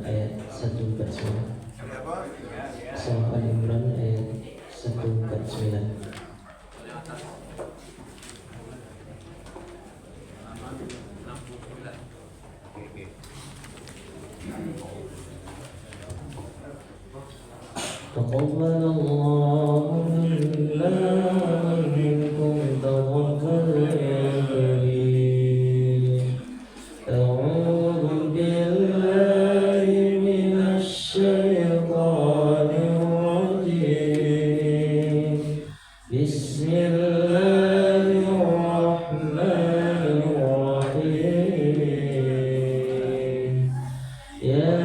ayat 149. Surah Al-Imran ayat 149. Taqabbalallahu minna wa minkum taqabbal ya karim. A'udzu billahi minasy syaithanir rajim. Bismillahirrahmanirrahim. Ya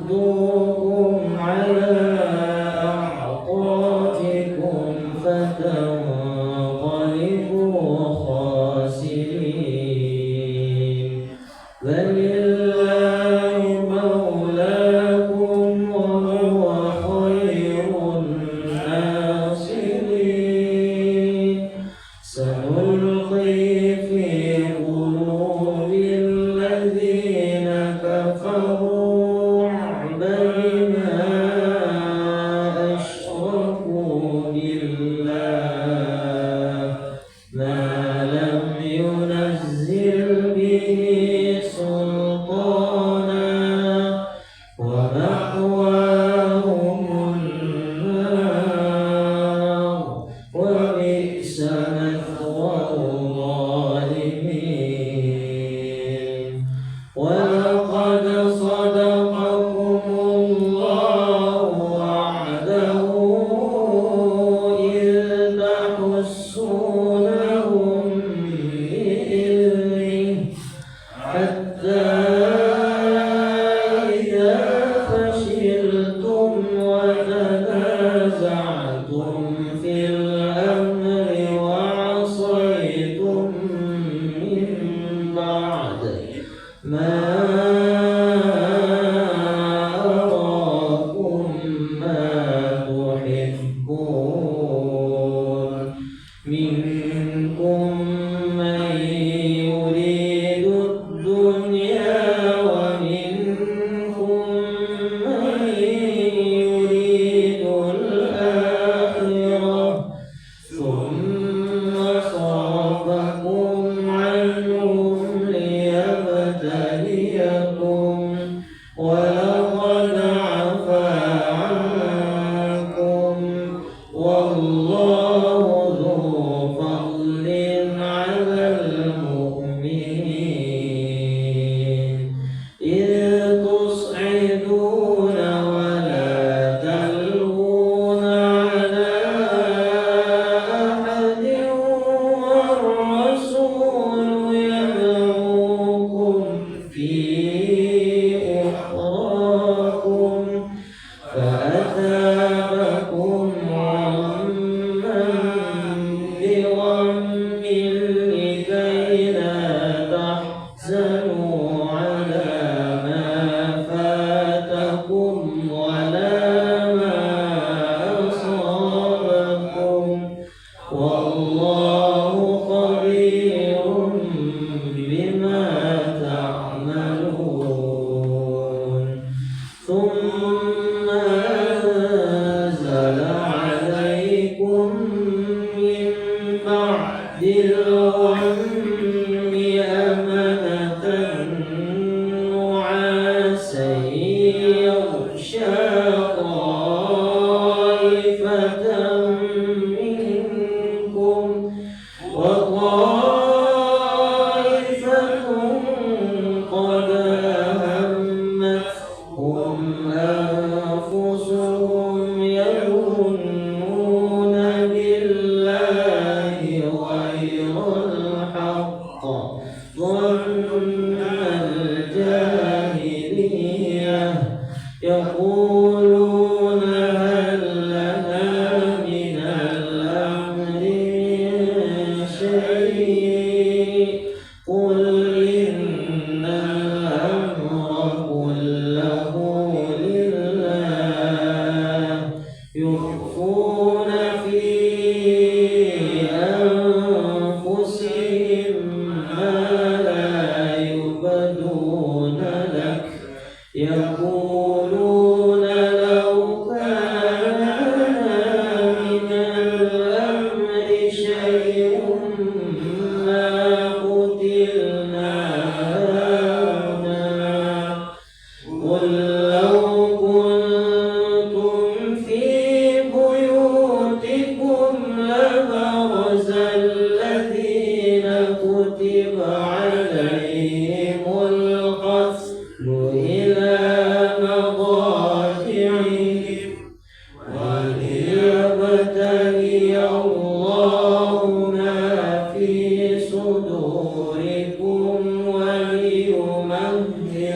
يردوكم على أعقابكم فتنقلبوا خاسرين بل الله مولاكم وهو خير الناصرين سنلقي في قلوب الذين كفروا ولقد صدقكم الله وعده إذ تحسونهم بإذنه حتى إذا فشلتم وتنازعتم في الأمر وعصيتم من بعد ما أراكم ما تحبون منكم من يريد الدنيا ومنكم من يريد الآخرة ثم صرفكم عنهم ليبتليكم ولقد عفا عنكم والله ذو فضل على المؤمنين إذ تصعدون ولا تلوون على أحد والرسول يدعوكم في أخراكم فأثابكم غما بغم لكي لا تحزنوا على ما فاتكم ولا ما أصابكم والله خبير بما تعملون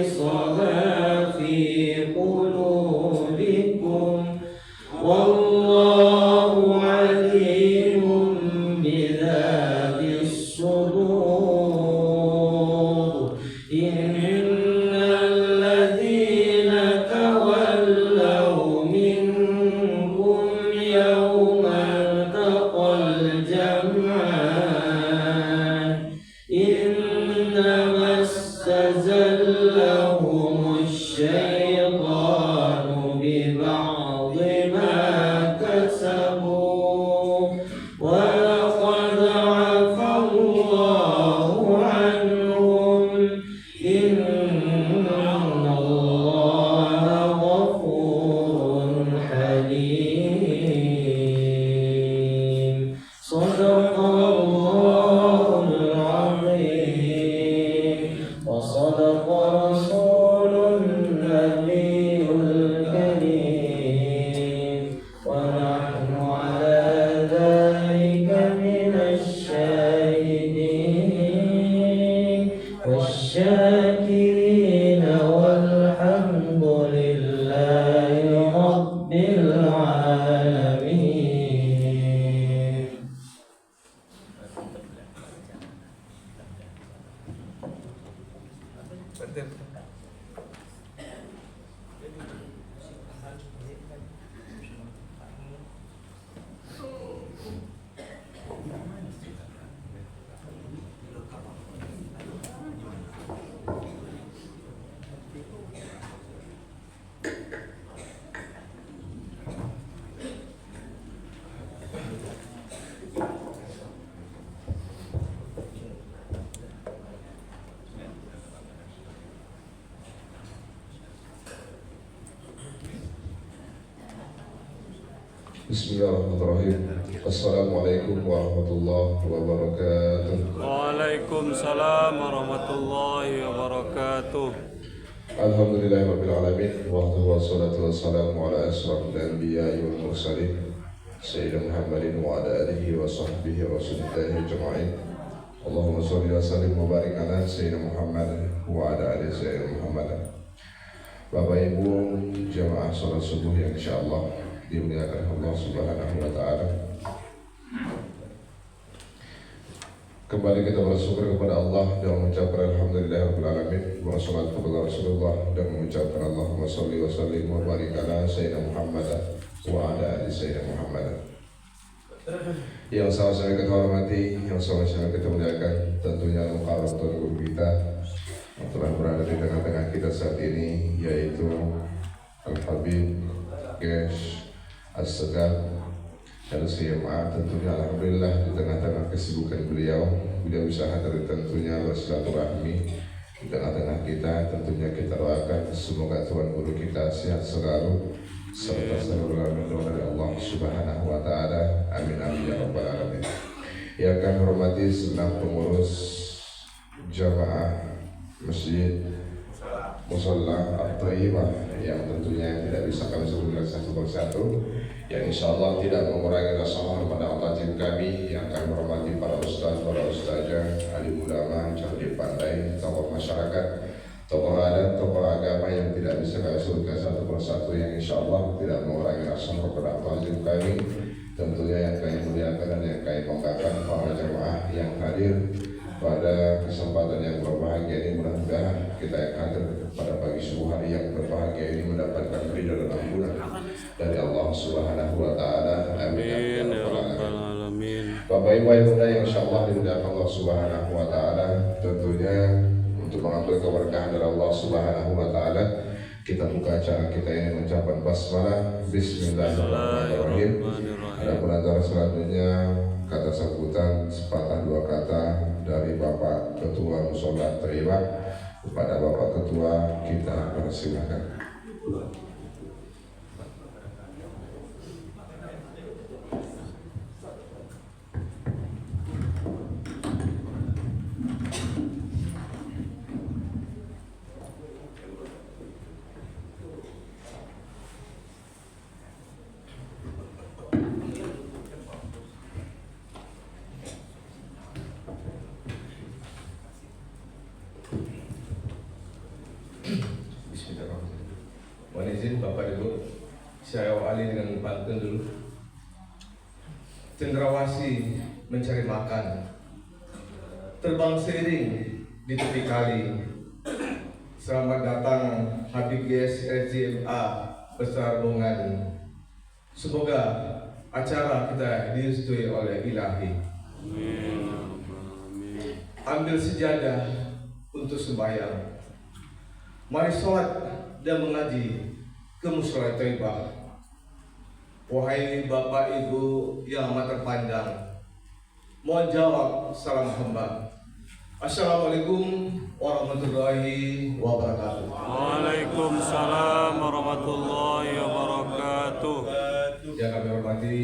خبائصها في قلوبكم والله عليم بذات الصدور إن الذين تولوا منكم يوم التقى الجمعان إنما استزلهم الشيطان ببعض ما كسبوا ولقد عفا الله عنهم إن الله غفور حليم صدق الله العظيم وصدق رسول النبي الكريم ونحن على ذلك من الشاهدين والشاكرين والحمد لله رب العالمين. Bismillahirrahmanirrahim. Assalamualaikum warahmatullahi wabarakatuh. Waalaikumsalam warahmatullahi wabarakatuh. Alhamdulillahirabbil alamin wa wassalatu wassalamu ala asyrafil anbiya'i wal mursalin sayyidina Muhammadin wa ala alihi wa sahbihi rasulillahi ajma'in. Allahumma shalli wa sallim wa barik ala sayyidina Muhammad wa ala ali sayyidina Muhammad. Bapak Ibu jamaah salat subuh yang insyaallah dimuliakan Allah Subhanahu wa taala. Kembali kita bersyukur kepada Allah dan mengucapkan alhamdulillahirabbil alamin wa salatu kepada Rasulullah dan mengucapkan Allahumma shalli wa sallim wa barik ala sayyidina Muhammad wa ala ali sayyidina Muhammad. Yang sama-sama kita hormati, yang sama-sama kita muliakan, tentunya Al-Mukarram Tuan Guru kita yang telah berada di tengah-tengah kita saat ini, yaitu Al-Habib Gesh As-Segaf LCMA. Tentunya alhamdulillah di tengah-tengah kesibukan beliau bisa hadir tentunya bersilaturahmi di tengah-tengah kita. Tentunya kita doakan semoga Tuan Guru kita sehat selalu serta selalu berdoa dari Allah Subhanahu wa taala. Amin amin ya rabbal alamin. Yang kami hormati segenap pengurus jamaah Masjid Musalla At-Thayyibah yang tentunya tidak bisa kami sebutkan satu persatu, yang insyaallah tidak mengurangi rasa hormat pada Allah kami, yang kami hormati para ustaz, para ustazah, alim ulama, cerdik pandai, tokoh masyarakat, tokoh adat, tokoh agama yang tidak bisa kami sebutkan satu persatu, yang insyaallah tidak mengurangi rasa hormat pada Allah kami. Tentunya yang kami muliakan dan yang kami banggakan para jemaah yang hadir pada kesempatan yang berbahagia ini. Mudah-mudahan kita yang hadir pada pagi subuh hari yang berbahagia ini mendapatkan ridha dan ampunan dari Allah Subhanahu wa taala. Amin ya rabbal alamin. Bapak Ibu yang mulia yang insyaallah dimuliakan Allah Subhanahu wa taala, tentunya untuk mengambil keberkahan dari Allah Subhanahu wa taala, kita buka acara kita ini mengucapkan basmalah bismillahirrahmanirrahim. Adapun acara selanjutnya kata sambutan sepatah dua kata dari Bapak Ketua Mushola Thayyibah kepada Bapak Ketua, kita persilakan. Bismillahirrahmanirrahim. Mohon izin Bapak Ibu, saya awali dengan pantun dulu. Cendrawasih mencari makan, terbang seiring di tepi kali. Selamat datang Habib Ges RJMA Besar Bongani. Semoga acara kita direstui oleh Ilahi. Ambil sejadah untuk sembahyang. Mari sholat dan mengaji ke mushola Thaibah. Wahai Bapak Ibu yang amat terpandang, mohon jawab salam hamba. Assalamualaikum warahmatullahi wabarakatuh. Waalaikumsalam warahmatullahi wabarakatuh. Yang kami hormati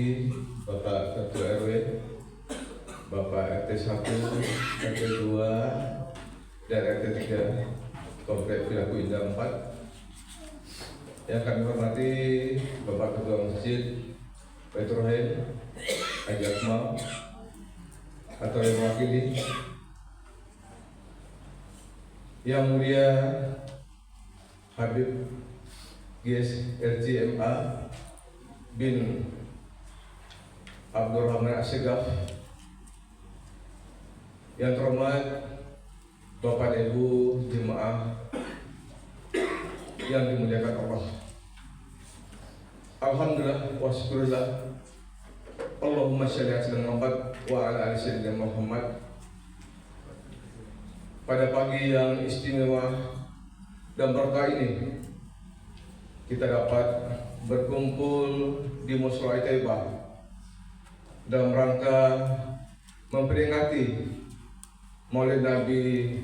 Bapak Ketua RW, Bapak RT 1, RT 2, dan RT 3 Komplek Vilaku Indah 4. Yang kami hormati Bapak Ketua Masjid Baitur Rahim Haji Akmal atau yang mewakili, Yang Mulia Habib Ges RJMA bin Abdurrahman Asyegaf, yang terhormat Bapak Ibu jemaah yang dimuliakan Allah. Alhamdulillah wa syukurillah. Allahumma sholli ala sayyidina Muhammad wa ala ali sayyidina Muhammad. Pada pagi yang istimewa dan berkah ini, kita dapat berkumpul di Mushola Thaibah dalam rangka memperingati Maulid Nabi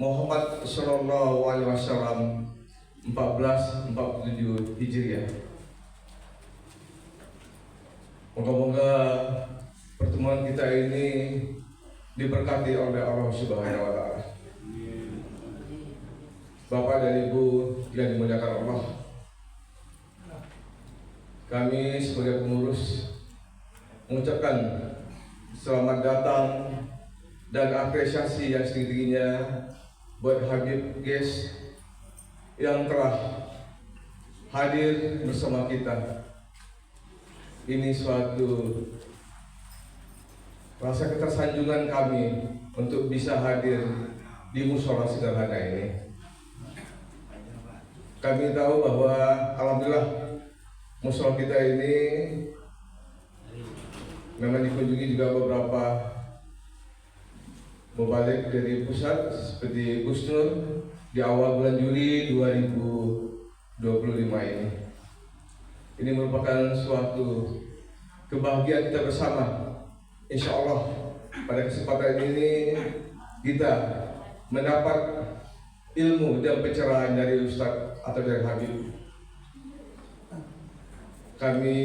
Muhammad Sallallahu Alaihi Wasallam 1447 Hijriah. Moga-moga pertemuan kita ini diberkati oleh Allah Subhanahu wa Ta'ala. Bapak dan Ibu yang dimuliakan Allah, kami sebagai pengurus mengucapkan selamat datang dan apresiasi yang setinggi-tingginya buat Habib Ges yang telah hadir bersama kita. Ini suatu rasa ketersanjungan kami untuk bisa hadir di mushola sederhana ini. Kami tahu bahwa alhamdulillah mushola kita ini memang dikunjungi juga beberapa mubalik dari pusat seperti Gus Nur di awal bulan Juli 2025 ini. Ini merupakan suatu kebahagiaan kita bersama. Insya Allah pada kesempatan ini kita mendapat ilmu dan pencerahan dari Ustadz atau dari Habib. Kami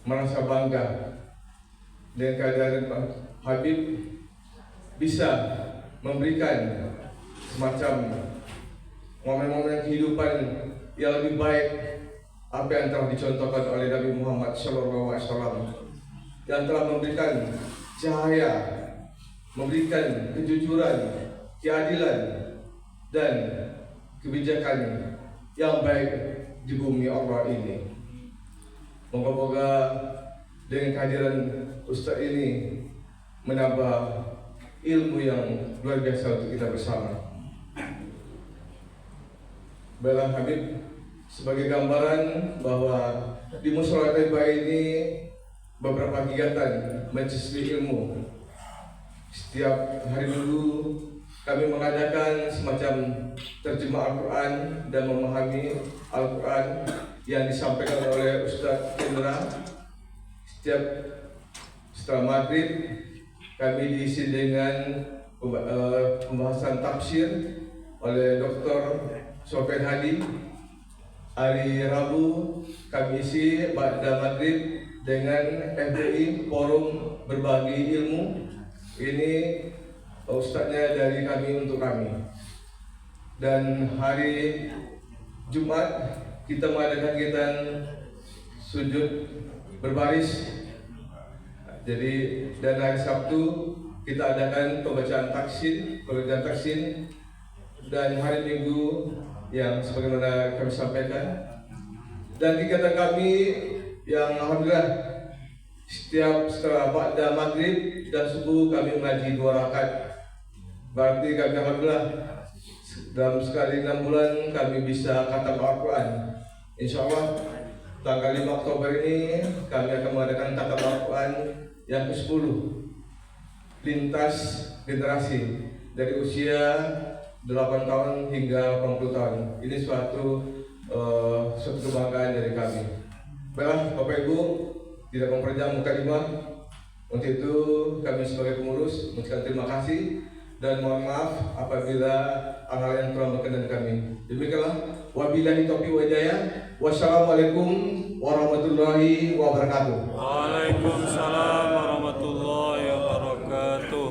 merasa bangga dengan kehadiran Habib bisa memberikan semacam momen-momen kehidupan yang lebih baik apa yang telah dicontohkan oleh Nabi Muhammad SAW, yang telah memberikan cahaya, memberikan kejujuran, keadilan, dan kebijakan yang baik di bumi Allah ini. Moga-moga dengan kehadiran Ustaz ini menambah ilmu yang luar biasa untuk kita bersama. Baiklah Habib, sebagai gambaran bahwa di Mushola Thaibah ini beberapa kegiatan majelis ilmu. Setiap hari Minggu kami mengadakan semacam terjemah Al-Quran dan memahami Al-Quran yang disampaikan oleh Ustaz Indra. Setelah maghrib kami diisi dengan pembahasan tafsir oleh Dr. Sofian Hadi. Hari Rabu kami isi pada maghrib dengan FDI Forum Berbagi Ilmu. Ini ustadznya dari kami untuk kami. Dan hari Jumat kita mengadakan kegiatan sujud berbaris. Jadi dan hari Sabtu kita adakan pembacaan taksin, dan hari Minggu yang sebagaimana kami sampaikan, dan kegiatan kami yang alhamdulillah setiap setelah ba'da maghrib dan subuh kami mengaji 2 rakaat. Berarti kami alhamdulillah dalam sekali 6 bulan kami bisa khatam Al-Quran. InsyaAllah tanggal 5 Oktober ini kami akan mengadakan khatam Al-Quran yang ke-10 lintas generasi dari usia 8 tahun hingga 80 tahun. Ini suatu kebanggaan dari kami. Baiklah Bapak Ibu, tidak memperpanjang mukadimah. Untuk itu kami sebagai pengurus mengucapkan terima kasih dan mohon maaf apabila hal yang kurang berkenan kami. Demikianlah, wabillahi taufiq wal hidayah. Wassalamualaikum warahmatullahi wabarakatuh. Waalaikumsalam warahmatullahi wabarakatuh.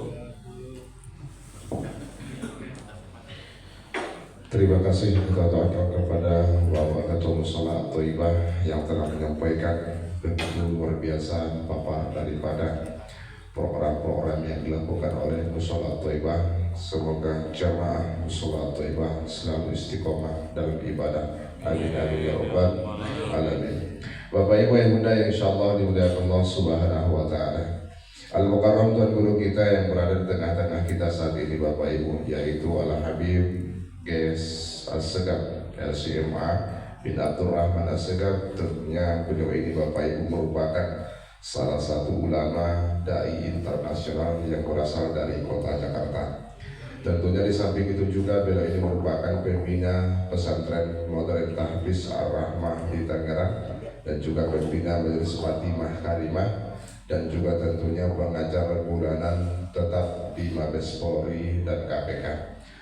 Terima kasih kita doakan kepada Bapak Ketua Mushola Thaibah yang telah menyampaikan begitu luar biasa paparan daripada program-program yang dilakukan oleh Mushola Thaibah. Semoga jamaah Mushola Thaibah selalu istiqomah dalam ibadah. Amin amin ya rabbal alamin. Bapak Ibu yang bunda yang insyaallah dimuliakan Allah Subhanahu wa taala. Al-Mukarram Tuan Guru kita yang berada di tengah-tengah kita saat ini Bapak Ibu, yaitu Al-Habib Ges Assegaf LCMA bin Abdurrahman Assegaf. Tentunya beliau ini Bapak Ibu merupakan salah satu ulama dai internasional yang berasal dari kota Jakarta. Tentunya di samping itu juga beliau ini merupakan pembina pesantren modern Tahfiz Ar-Rahmah di Tangerang dan juga pembina Majelis Fatimah Karimah dan juga tentunya pengajar bulanan tetap di Mabes Polri dan KPK.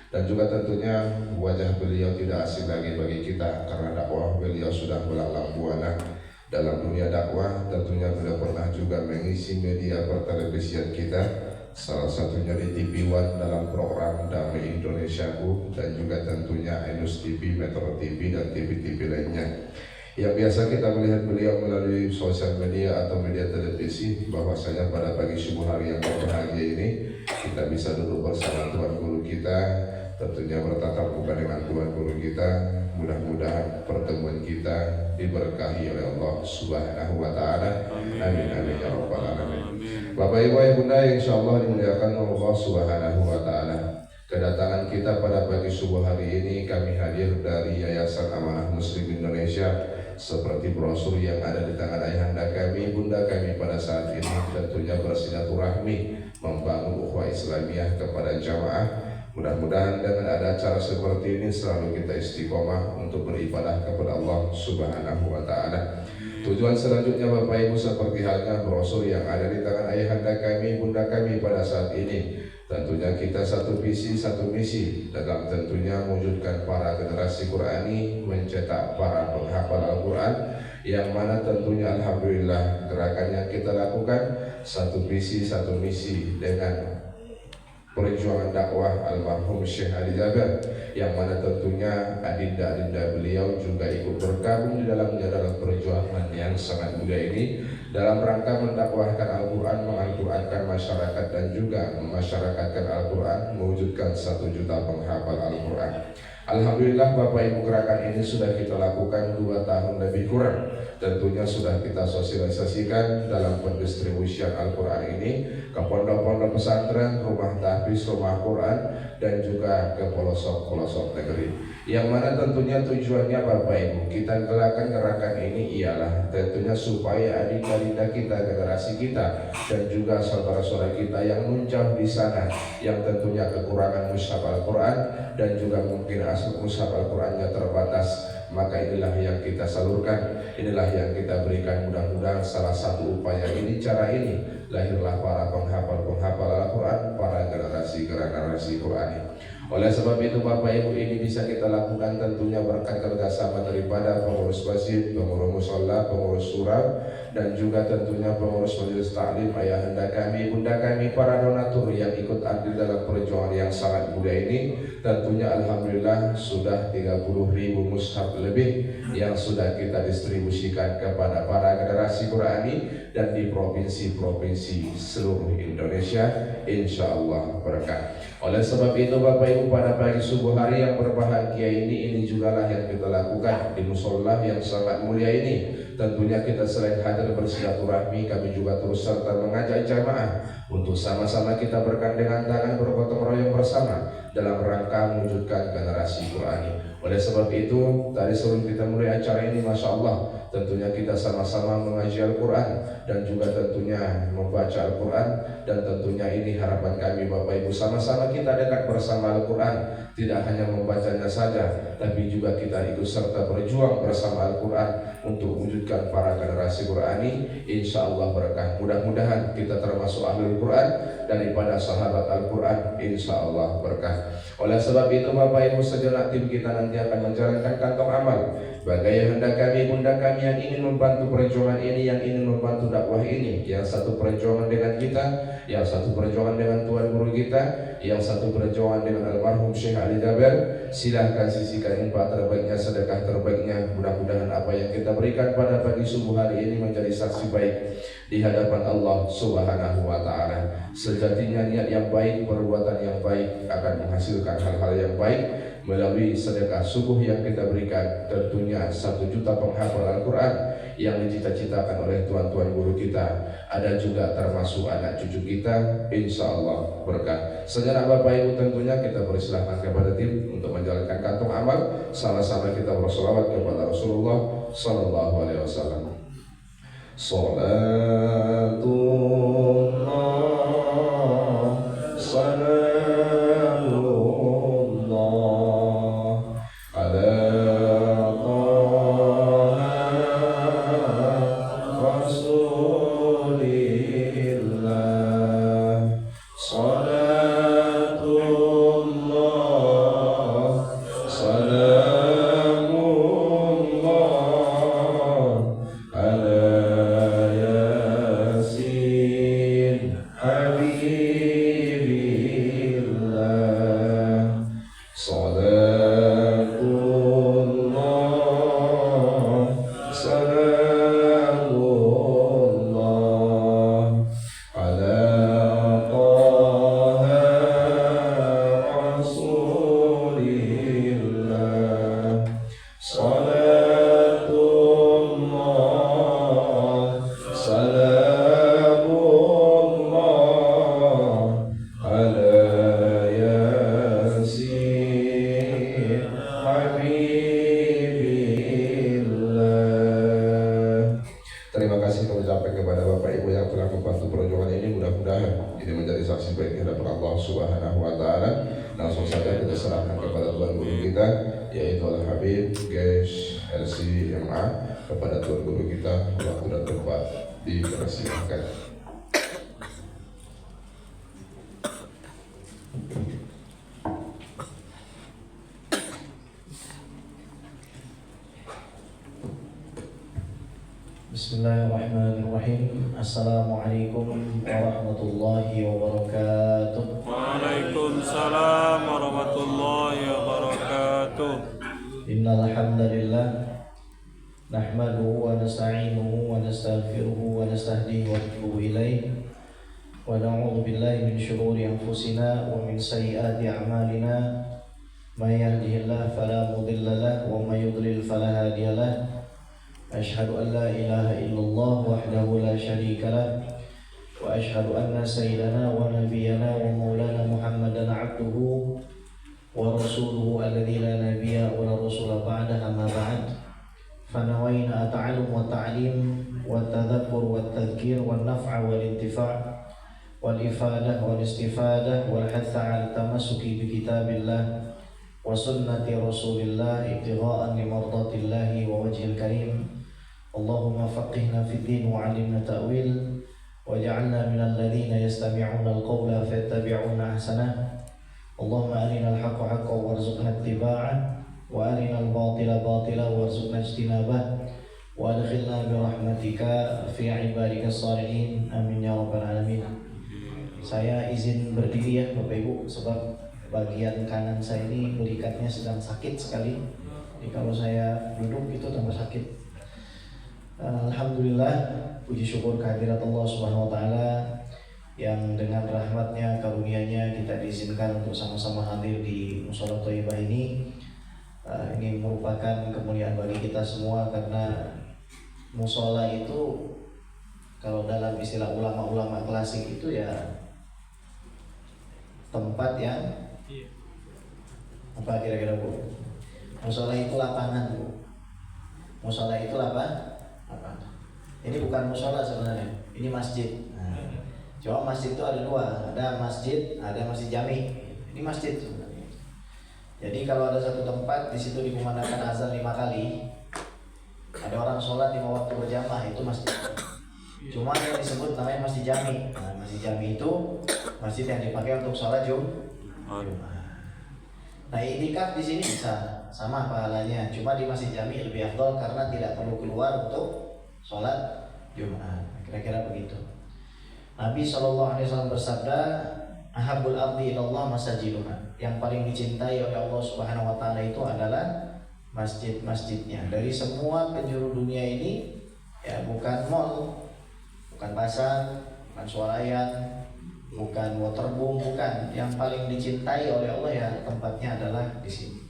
Dan juga tentunya wajah beliau tidak asing lagi bagi kita karena dakwah beliau sudah melanglang buana dalam dunia dakwah. Tentunya beliau pernah juga mengisi media pertelevisian kita, salah satunya di TV One dalam program Damai Indonesia Bu, dan juga tentunya Ainus TV, Metro TV dan TV-TV lainnya. Yang biasa kita melihat beliau melalui sosial media atau media televisi, bahwasanya pada pagi subuh hari yang berbahagia ini kita bisa duduk bersama Tuan Guru kita, tentunya bertatap muka dengan Tuan Guru kita. Mudah-mudahan pertemuan kita diberkahi oleh Allah Subhanahu wa taala. Amin amin ya rabbal alamin. Bapak Ibu yang bunda yang insyaallah dimuliakan Allah Subhanahu wa taala. Kedatangan kita pada pagi subuh hari ini kami hadir dari Yayasan Amanah Muslim Indonesia, seperti brosur yang ada di tangan ayahanda kami, bunda kami pada saat ini, tentunya bersilaturahmi membangun ukhuwah Islamiyah kepada jamaah. Mudah-mudahan dengan ada acara seperti ini selalu kita istiqomah untuk beribadah kepada Allah Subhanahu wa taala. Tujuan selanjutnya Bapak Ibu seperti halnya brosur yang ada di tangan ayahanda kami, bunda kami pada saat ini. Tentunya kita satu visi, satu misi dalam tentunya mewujudkan para generasi Qurani, mencetak para penghafal Al-Quran, yang mana tentunya alhamdulillah gerakan yang kita lakukan satu visi, satu misi dengan perjuangan dakwah almarhum Syekh Ali Jaber, yang mana tentunya adinda-adinda beliau juga ikut bergabung di dalamnya dalam perjuangan yang sangat mulia ini dalam rangka mendakwahkan Al-Quran, mengal-Qurankan masyarakat dan juga memasyarakatkan Al-Quran, mewujudkan 1 juta penghafal Al-Quran. Alhamdulillah Bapak Ibu, gerakan ini sudah kita lakukan 2 tahun lebih kurang. Tentunya sudah kita sosialisasikan dalam pendistribusian Al-Quran ini ke pondok-pondok pesantren, rumah tahfiz, rumah Quran, dan juga ke pelosok-pelosok negeri. Yang mana tentunya tujuannya Bapak Ibu, kita gerakan ini ialah tentunya supaya adik-adinda kita, generasi kita, dan juga saudara-saudara kita yang menjauh di sana, yang tentunya kekurangan mushaf Al-Quran dan juga mungkin asal mushaf Al-Qurannya terbatas, maka inilah yang kita salurkan, inilah yang kita berikan. Mudah-mudahan salah satu upaya ini, cara ini, lahirlah para penghafal Al-Quran, para generasi Qurani. Oleh sebab itu Bapak Ibu, ini bisa kita lakukan tentunya berkat kerjasama daripada pengurus masjid, pengurus musola, pengurus surau, dan juga tentunya pengurus majelis taklim, ayahanda kami, bunda kami, para donatur yang ikut andil dalam perjuangan yang sangat mulia ini. Tentunya alhamdulillah sudah 30.000 mushaf lebih yang sudah kita distribusikan kepada para generasi Qurani dan di provinsi-provinsi seluruh Indonesia, insya Allah berkah. Oleh sebab itu Bapak Ibu Ibu pada pagi subuh hari yang berbahagia ini jugalah yang kita lakukan di musola yang sangat mulia ini. Tentunya kita selain hadir bersilaturahmi, kami juga terus serta mengajak jamaah untuk sama-sama kita bergandengan tangan bergotong royong bersama dalam rangka mewujudkan generasi Qurani. Oleh sebab itu, tadi sebelum kita mulai acara ini, Masya Allah, tentunya kita sama-sama mengaji Al-Quran dan juga tentunya membaca Al-Quran, dan tentunya ini harapan kami Bapak Ibu, sama-sama kita dekat bersama Al-Quran, tidak hanya membacanya saja, tapi juga kita ikut serta berjuang bersama Al-Quran untuk mewujudkan para generasi Qurani. Insya Allah berkah. Mudah-mudahan kita termasuk ahli Al-Quran daripada sahabat Al-Quran, insya Allah berkah. Oleh sebab itu Bapak Ibu, sejenak tim kita nanti akan menjalankan kantong amal. Bagai hendak kami, bunda kami yang ingin membantu perjuangan ini, yang ingin membantu dakwah ini, yang satu perjuangan dengan kita, yang satu perjuangan dengan Tuan Guru kita, yang satu perjuangan dengan almarhum Syekh Ali Jaber. Silahkan sisihkan infak terbaiknya, sedekah terbaiknya. Mudah-mudahan apa yang kita berikan pada pagi subuh hari ini menjadi saksi baik di hadapan Allah Subhanahu wa Ta'ala. Sejatinya niat yang baik, perbuatan yang baik akan menghasilkan hal-hal yang baik melalui sedekah subuh yang kita berikan. Tentunya 1 juta penghafal Al-Quran yang dicita-citakan oleh tuan-tuan guru kita, ada juga termasuk anak cucu kita, insya Allah berkah. Sejenak Bapak Ibu, tentunya kita persilahkan kepada tim untuk menjalankan kantong amal. Sama-sama kita bersolawat kepada Rasulullah Sallallahu Alaihi Wasallam. Salatullah salamullah ala Rasulillah. Salatullah salamullah ala Yasin Habibillah. Salatullah salamullah ala Taha Rasulillah. Salatullah salamullah ala Yasin Habibillah. Terima kasih kami ucapkan kepada Bapak Ibu yang telah membantu perjuangan ini. Mudah-mudahan ini menjadi saksi baik di hadapan Allah Subhanahu wa Ta'ala. Langsung saja kita serahkan kepada Tuan Guru kita, yaitu Al-Habib Gesh LCMA. Kepada Tuan Guru kita, waktu dan tempat dipersilakan. Bismillahirrahmanirrahim. Assalamualaikum warahmatullahi wabarakatuh. Waalaikumsalam warahmatullahi wabarakatuh. Innal hamdalillah nahmaduhu wa nasta'inuhu wa nastaghfiruhu wa nastahdihi wa natubu ilaih wa na'udzu billahi min shururi anfusina wa min sayyiati a'malina. May yahdihillahu fala mudilla lahu wa may yudlil fala hadiya lahu. Asyhadu an la ilaha illallah wahdahu la syarika lah wa asyhadu anna sayyidana wa nabiyyana wa maulana Muhammadan abduhu wa rasuluhu alladzi la nabiyya wa la rasula ba'dahu, amma ba'd. Fanawayna at-ta'allum wa ta'lim wa tadhakkur wa tadhkir wa naf'a wal intifa' wal ifadah wal istifadah wal hatha 'ala tamassuki bi kitabillah wa sunnati rasulillah ibtigha'an li mardatillahi wa wajhil karim. Allahumma faqihna fid din wa 'allimna ta'wil waj'alna minal ladzina yastami'una al-qawla fayattabi'una ahsanah. Allahumma arina al-haqqa haqqan warzuqna ittiba'ah wa arina al-batila batila warzuqna ijtinabah wa adkhilna bi rahmatika fi 'ibadika as-salihin. Amin ya rabbal alamin. Saya izin berdiri ya Bapak Ibu, sebab bagian kanan saya ini berikatnya sedang sakit sekali. Jadi kalau saya duduk itu tambah sakit. Alhamdulillah, puji syukur kehadirat Allah Subhanahu wa Ta'ala yang dengan rahmatnya, karunia-Nya kita diizinkan untuk sama-sama hadir di Mushola Thayyibah ini. Ini merupakan kemuliaan bagi kita semua, karena mushola itu kalau dalam istilah ulama-ulama klasik itu ya tempat yang apa kira-kira Bu? Mushola itu lapangan Bu. Mushola itu apa? Ini bukan mushola sebenarnya, ini masjid. Cuma masjid itu ada dua, ada masjid jami. Ini masjid sebenarnya. Jadi kalau ada satu tempat di situ dikumandangkan azan 5 kali, ada orang sholat 5 waktu berjamaah, itu masjid. Cuma yang disebut namanya masjid jami. Nah, masjid jami itu masjid yang dipakai untuk sholat Jumat. Nah, i'tikaf di sini bisa sama pahalanya, cuma di masjid jami lebih afdal karena tidak perlu keluar untuk sholat Jumat. Kira-kira begitu. Nabi SAW bersabda, ahabul ardi ilallah masajiduha. Yang paling dicintai oleh Allah Subhanahu wa taala itu adalah masjid-masjidnya. Dari semua penjuru dunia ini ya, bukan mall, bukan pasar, bukan swalayan, bukan waterboom, bukan. Yang paling dicintai oleh Allah ya tempatnya adalah di sini.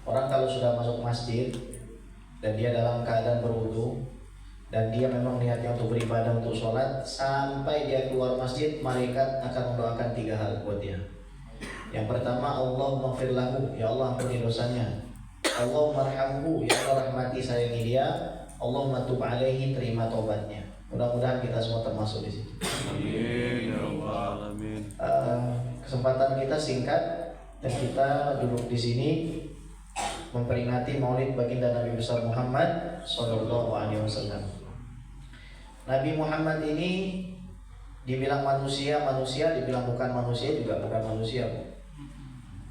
Orang kalau sudah masuk masjid dan dia dalam keadaan berwudu dan dia memang niatnya untuk beribadah, untuk sholat, sampai dia keluar masjid, malaikat akan mendoakan 3 hal buat dia. Yang pertama, Allahumma ighfir lahu, ya Allah ampuni dosanya. Allahumma arhamhu, ya Allah rahmati sayangi dia. Allahumma tub alaihi, terima tobatnya. Mudah-mudahan kita semua termasuk di situ. Amin ya Allah, amin. Kesempatan kita singkat dan kita duduk di sini memperingati Maulid baginda Nabi besar Muhammad Sallallahu Alaihi Wasallam. Nabi Muhammad ini dibilang manusia, dibilang bukan manusia juga bukan manusia.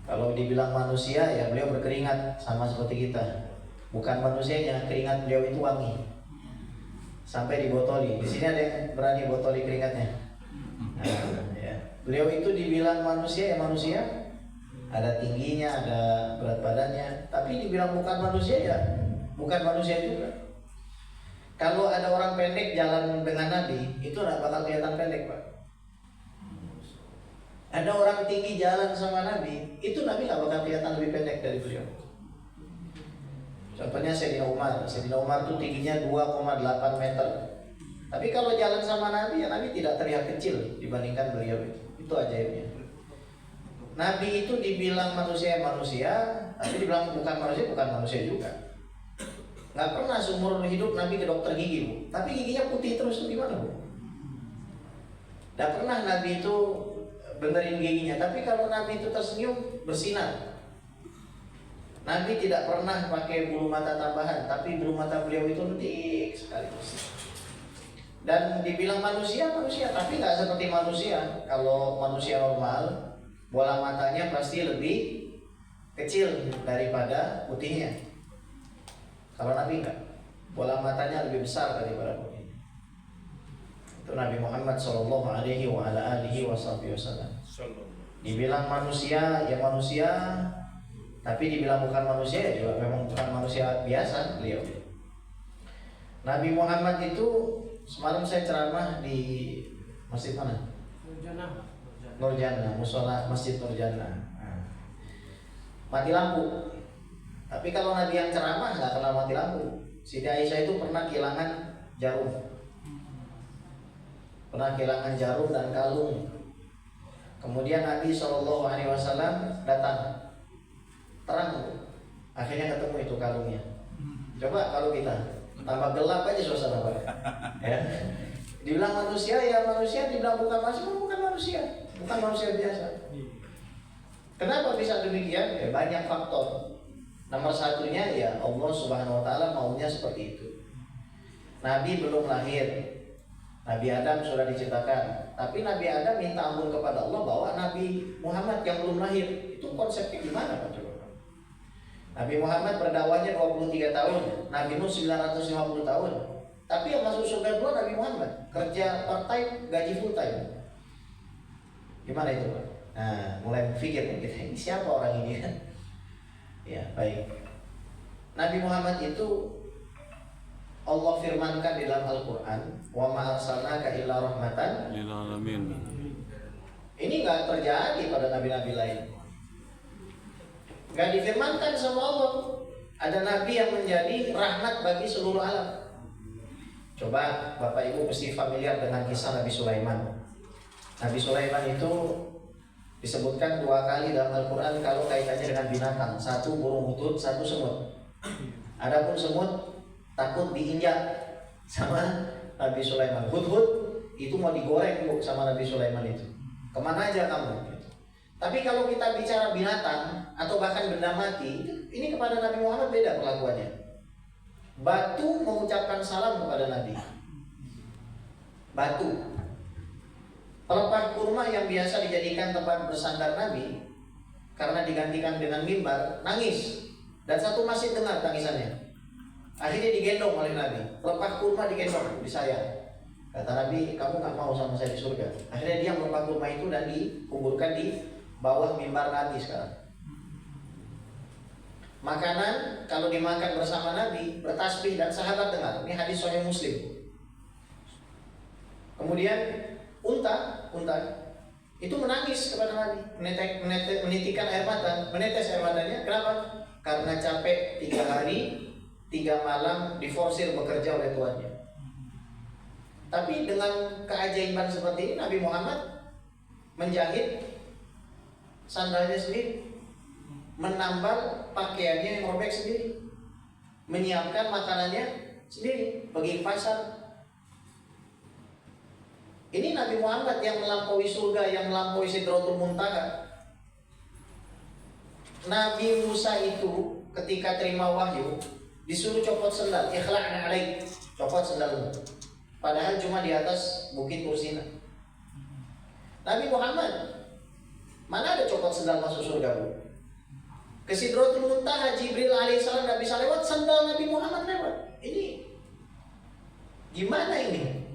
Kalau dibilang manusia ya beliau berkeringat sama seperti kita. Bukan manusianya, keringat beliau itu wangi. Sampai dibotoli. Di sini ada yang berani botoli keringatnya. Nah, ya. Beliau itu dibilang manusia ya manusia. Ada tingginya, ada berat badannya, tapi dibilang bukan manusia ya bukan manusia juga. Kalau ada orang pendek jalan dengan Nabi, itu tidak bakal kelihatan pendek, Pak. Ada orang tinggi jalan sama Nabi, itu Nabi nggak bakal kelihatan lebih pendek dari beliau. Contohnya Sayyidina Umar itu tingginya 2,8 meter. Tapi kalau jalan sama Nabi, ya Nabi tidak terlihat kecil dibandingkan beliau itu. Itu ajaibnya. Nabi itu dibilang manusia, tapi dibilang bukan manusia juga. Nggak pernah seumur hidup Nabi ke dokter gigi, Bu. Tapi giginya putih terus, itu gimana, Bu? Nggak pernah Nabi itu benerin giginya, tapi kalau Nabi itu tersenyum, bersinar. Nabi tidak pernah pakai bulu mata tambahan, tapi bulu mata beliau itu lentik sekali. Dan dibilang manusia, tapi nggak seperti manusia. Kalau manusia normal, bola matanya pasti lebih kecil daripada putihnya. Kalau Nabi enggak, bola matanya lebih besar daripada putihnya. Itu Nabi Muhammad Sallallahu Alaihi Wasallam. Dibilang manusia ya manusia, tapi dibilang bukan manusia ya juga memang bukan manusia biasa beliau. Nabi Muhammad itu semalam saya ceramah di masjid mana? Nurjana, musola masjid Nurjana. Mati lampu. Tapi kalau Nabi yang ceramah nggak kenal mati lampu. Siti Aisyah itu pernah kehilangan jarum. Dan kalung. Kemudian Nabi SAW datang. Terang. Akhirnya ketemu itu kalungnya. Coba kalau kita tambah gelap aja suasana Pak. Ya. Dibilang manusia ya manusia, dibilang bukan manusia biasa. Kenapa bisa demikian? Ya, banyak faktor. Nomor satunya ya Allah Subhanahu Wa Taala maunya seperti itu. Nabi belum lahir, Nabi Adam sudah diciptakan, tapi Nabi Adam minta ampun kepada Allah bahwa Nabi Muhammad yang belum lahir. Itu konsepnya gimana Pak? Coba. Nabi Muhammad berdakwahnya 23 tahun, Nabi Nuh 950 tahun. Tapi yang masuk surga dua Nabi Muhammad, kerja part time, gaji full time. Gimana itu Pak? Nah, mulai berpikir kita, ini siapa orang ini kan? Ya, baik. Nabi Muhammad itu Allah firmankan di dalam Al-Quran, wa ma arsalnaka illa rahmatan lil alamin. Ini nggak terjadi pada nabi-nabi lain. Nggak difirmankan sama Allah. Ada nabi yang menjadi rahmat bagi seluruh alam. Coba Bapak Ibu mesti familiar dengan kisah Nabi Sulaiman. Nabi Sulaiman itu disebutkan 2 kali dalam Al-Quran kalau kaitannya dengan binatang. 1 burung hutut, 1 semut. Adapun semut takut diinjak sama Nabi Sulaiman. Hut-hut itu mau digoreng Bu sama Nabi Sulaiman itu. Kemana aja kamu? Gitu. Tapi kalau kita bicara binatang atau bahkan benda mati, ini kepada Nabi Muhammad beda perlakuannya. Batu mengucapkan salam kepada Nabi. Batu. Pelepah kurma yang biasa dijadikan tempat bersandar Nabi, karena digantikan dengan mimbar, nangis. Dan satu masjid dengar tangisannya. Akhirnya digendong oleh Nabi. Pelepah kurma digendong di saya. Kata Nabi, kamu gak mau sama saya di surga. Akhirnya dia melepah kurma itu dan dikuburkan di bawah mimbar Nabi sekarang. Makanan kalau dimakan bersama Nabi, bertasbih dan sahabat dengar. Ini hadis Sahih Muslim. Kemudian unta itu menangis kepada Nabi, menitikan air mata, menetes air matanya. Kenapa? Karena capek 3 hari 3 malam diforsir bekerja oleh tuannya. Tapi dengan keajaiban seperti ini, Nabi Muhammad menjahit sandalnya sendiri, menambal pakaiannya yang robek sendiri, menyiapkan makanannya sendiri, pergi ke pasar. Ini Nabi Muhammad yang melampaui surga, yang melampaui Sidratul Muntaha. Nabi Musa itu ketika terima wahyu disuruh copot sendal, ikhla'na alaik, copot sendalmu. Padahal cuma di atas bukit Tursina. Nabi Muhammad mana ada copot sendal masuk surga, Bu? Ke Sidratul Muntaha Jibril alaihissalam nggak bisa lewat, sendal Nabi Muhammad lewat. Ini gimana ini?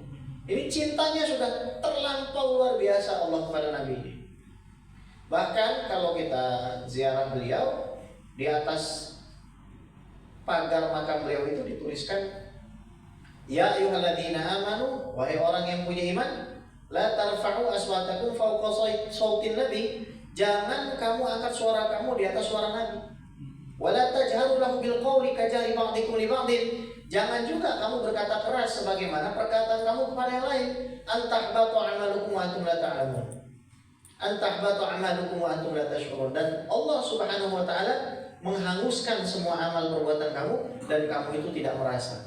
Ini cintanya sudah terlampau luar biasa Allah kepada Nabi ini. Bahkan kalau kita ziarah beliau, di atas pagar makam beliau itu dituliskan, ya ayyuhalladzina amanu, wahai orang yang punya iman, la tarfa'u aswatakum fawqa sautin nabi, jangan kamu angkat suara kamu di atas suara Nabi. Wala tajharu lahu bil qawli kajari ba'dikum li ba'din, jangan juga kamu berkata keras sebagaimana perkataan kamu kepada yang lain. Antahbatu amalukum wa antum la ta'lamun. Antahbatu amalukum wa antum la tash'urun. Dan Allah Subhanahu wa taala menghanguskan semua amal perbuatan kamu dan kamu itu tidak merasa.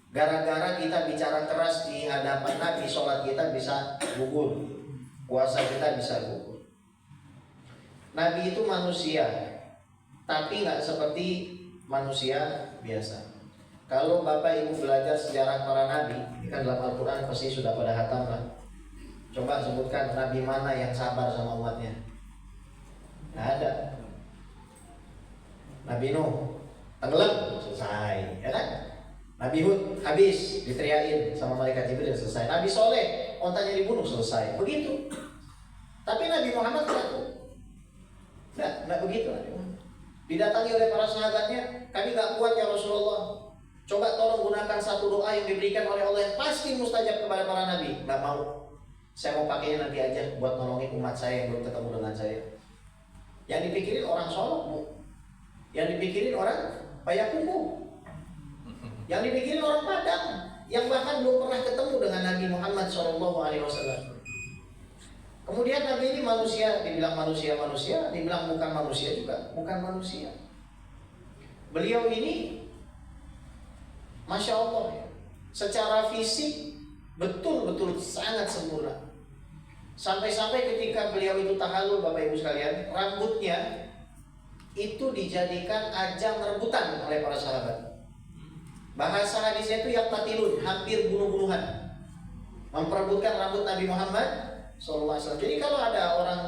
Gara-gara kita bicara keras di hadapan Nabi, sholat kita bisa gugur, puasa kita bisa gugur. Nabi itu manusia, tapi nggak seperti manusia biasa. Kalau Bapak Ibu belajar sejarah para Nabi, ini kan dalam Al-Quran pasti sudah pada hatam lah. Coba sebutkan Nabi mana yang sabar sama umatnya. Nggak ada. Nabi Nuh tenggelam, selesai, ya kan? Nabi Hud habis diteriakin sama malaikat Jibril, selesai. Nabi Soleh ontanya dibunuh, selesai. Begitu. Tapi Nabi Muhammad nggak begitu. Nabi Muhammad didatangi oleh para sahabatnya, kami nggak kuat ya Rasulullah. Coba tolong gunakan satu doa yang diberikan oleh Allah yang pasti mustajab kepada para nabi. Nggak mau. Saya mau pakainya nanti aja buat nolongin umat saya yang belum ketemu dengan saya. Yang dipikirin orang Solok, Bu. Yang dipikirin orang Payakumbuh. Yang dipikirin orang Padang, yang bahkan belum pernah ketemu dengan Nabi Muhammad SAW. Kemudian Nabi ini manusia, dibilang manusia, dibilang bukan manusia juga, bukan manusia. Beliau ini, Masya Allah, ya, secara fisik betul-betul sangat sempurna. Sampai-sampai ketika beliau itu tahallul, Bapak Ibu sekalian, rambutnya itu dijadikan ajang rebutan oleh para sahabat. Bahasa hadisnya itu yaqtatilun, hampir bunuh-bunuhan, memperebutkan rambut Nabi Muhammad SAW. Jadi kalau ada orang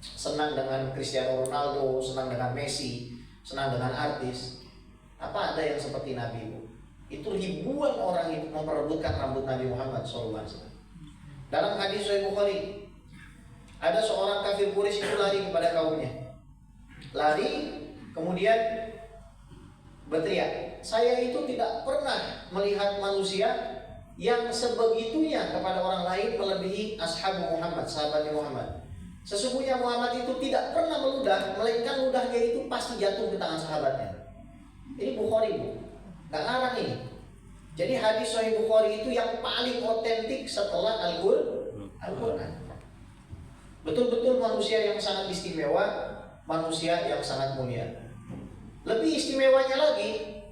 senang dengan Cristiano Ronaldo, senang dengan Messi, senang dengan artis, apa ada yang seperti Nabi, Bu? Itu ribuan orang itu memperebutkan rambut Nabi Muhammad SAW. Dalam hadis Sahih Bukhari, ada seorang kafir Quraisy itu lari kepada kaumnya. Lari, kemudian berteriak, saya itu tidak pernah melihat manusia yang sebegitunya kepada orang lain melebihi ashab Muhammad, sahabatnya Muhammad. Sesungguhnya Muhammad itu tidak pernah meludah, melainkan ludahnya itu pasti jatuh ke tangan sahabatnya. Ini Bukhari, Bu, nggak ngarang ini. Jadi hadis Sahih Bukhari itu yang paling otentik setelah Al-Quran. Betul-betul manusia yang sangat istimewa, manusia yang sangat mulia. Lebih istimewanya lagi,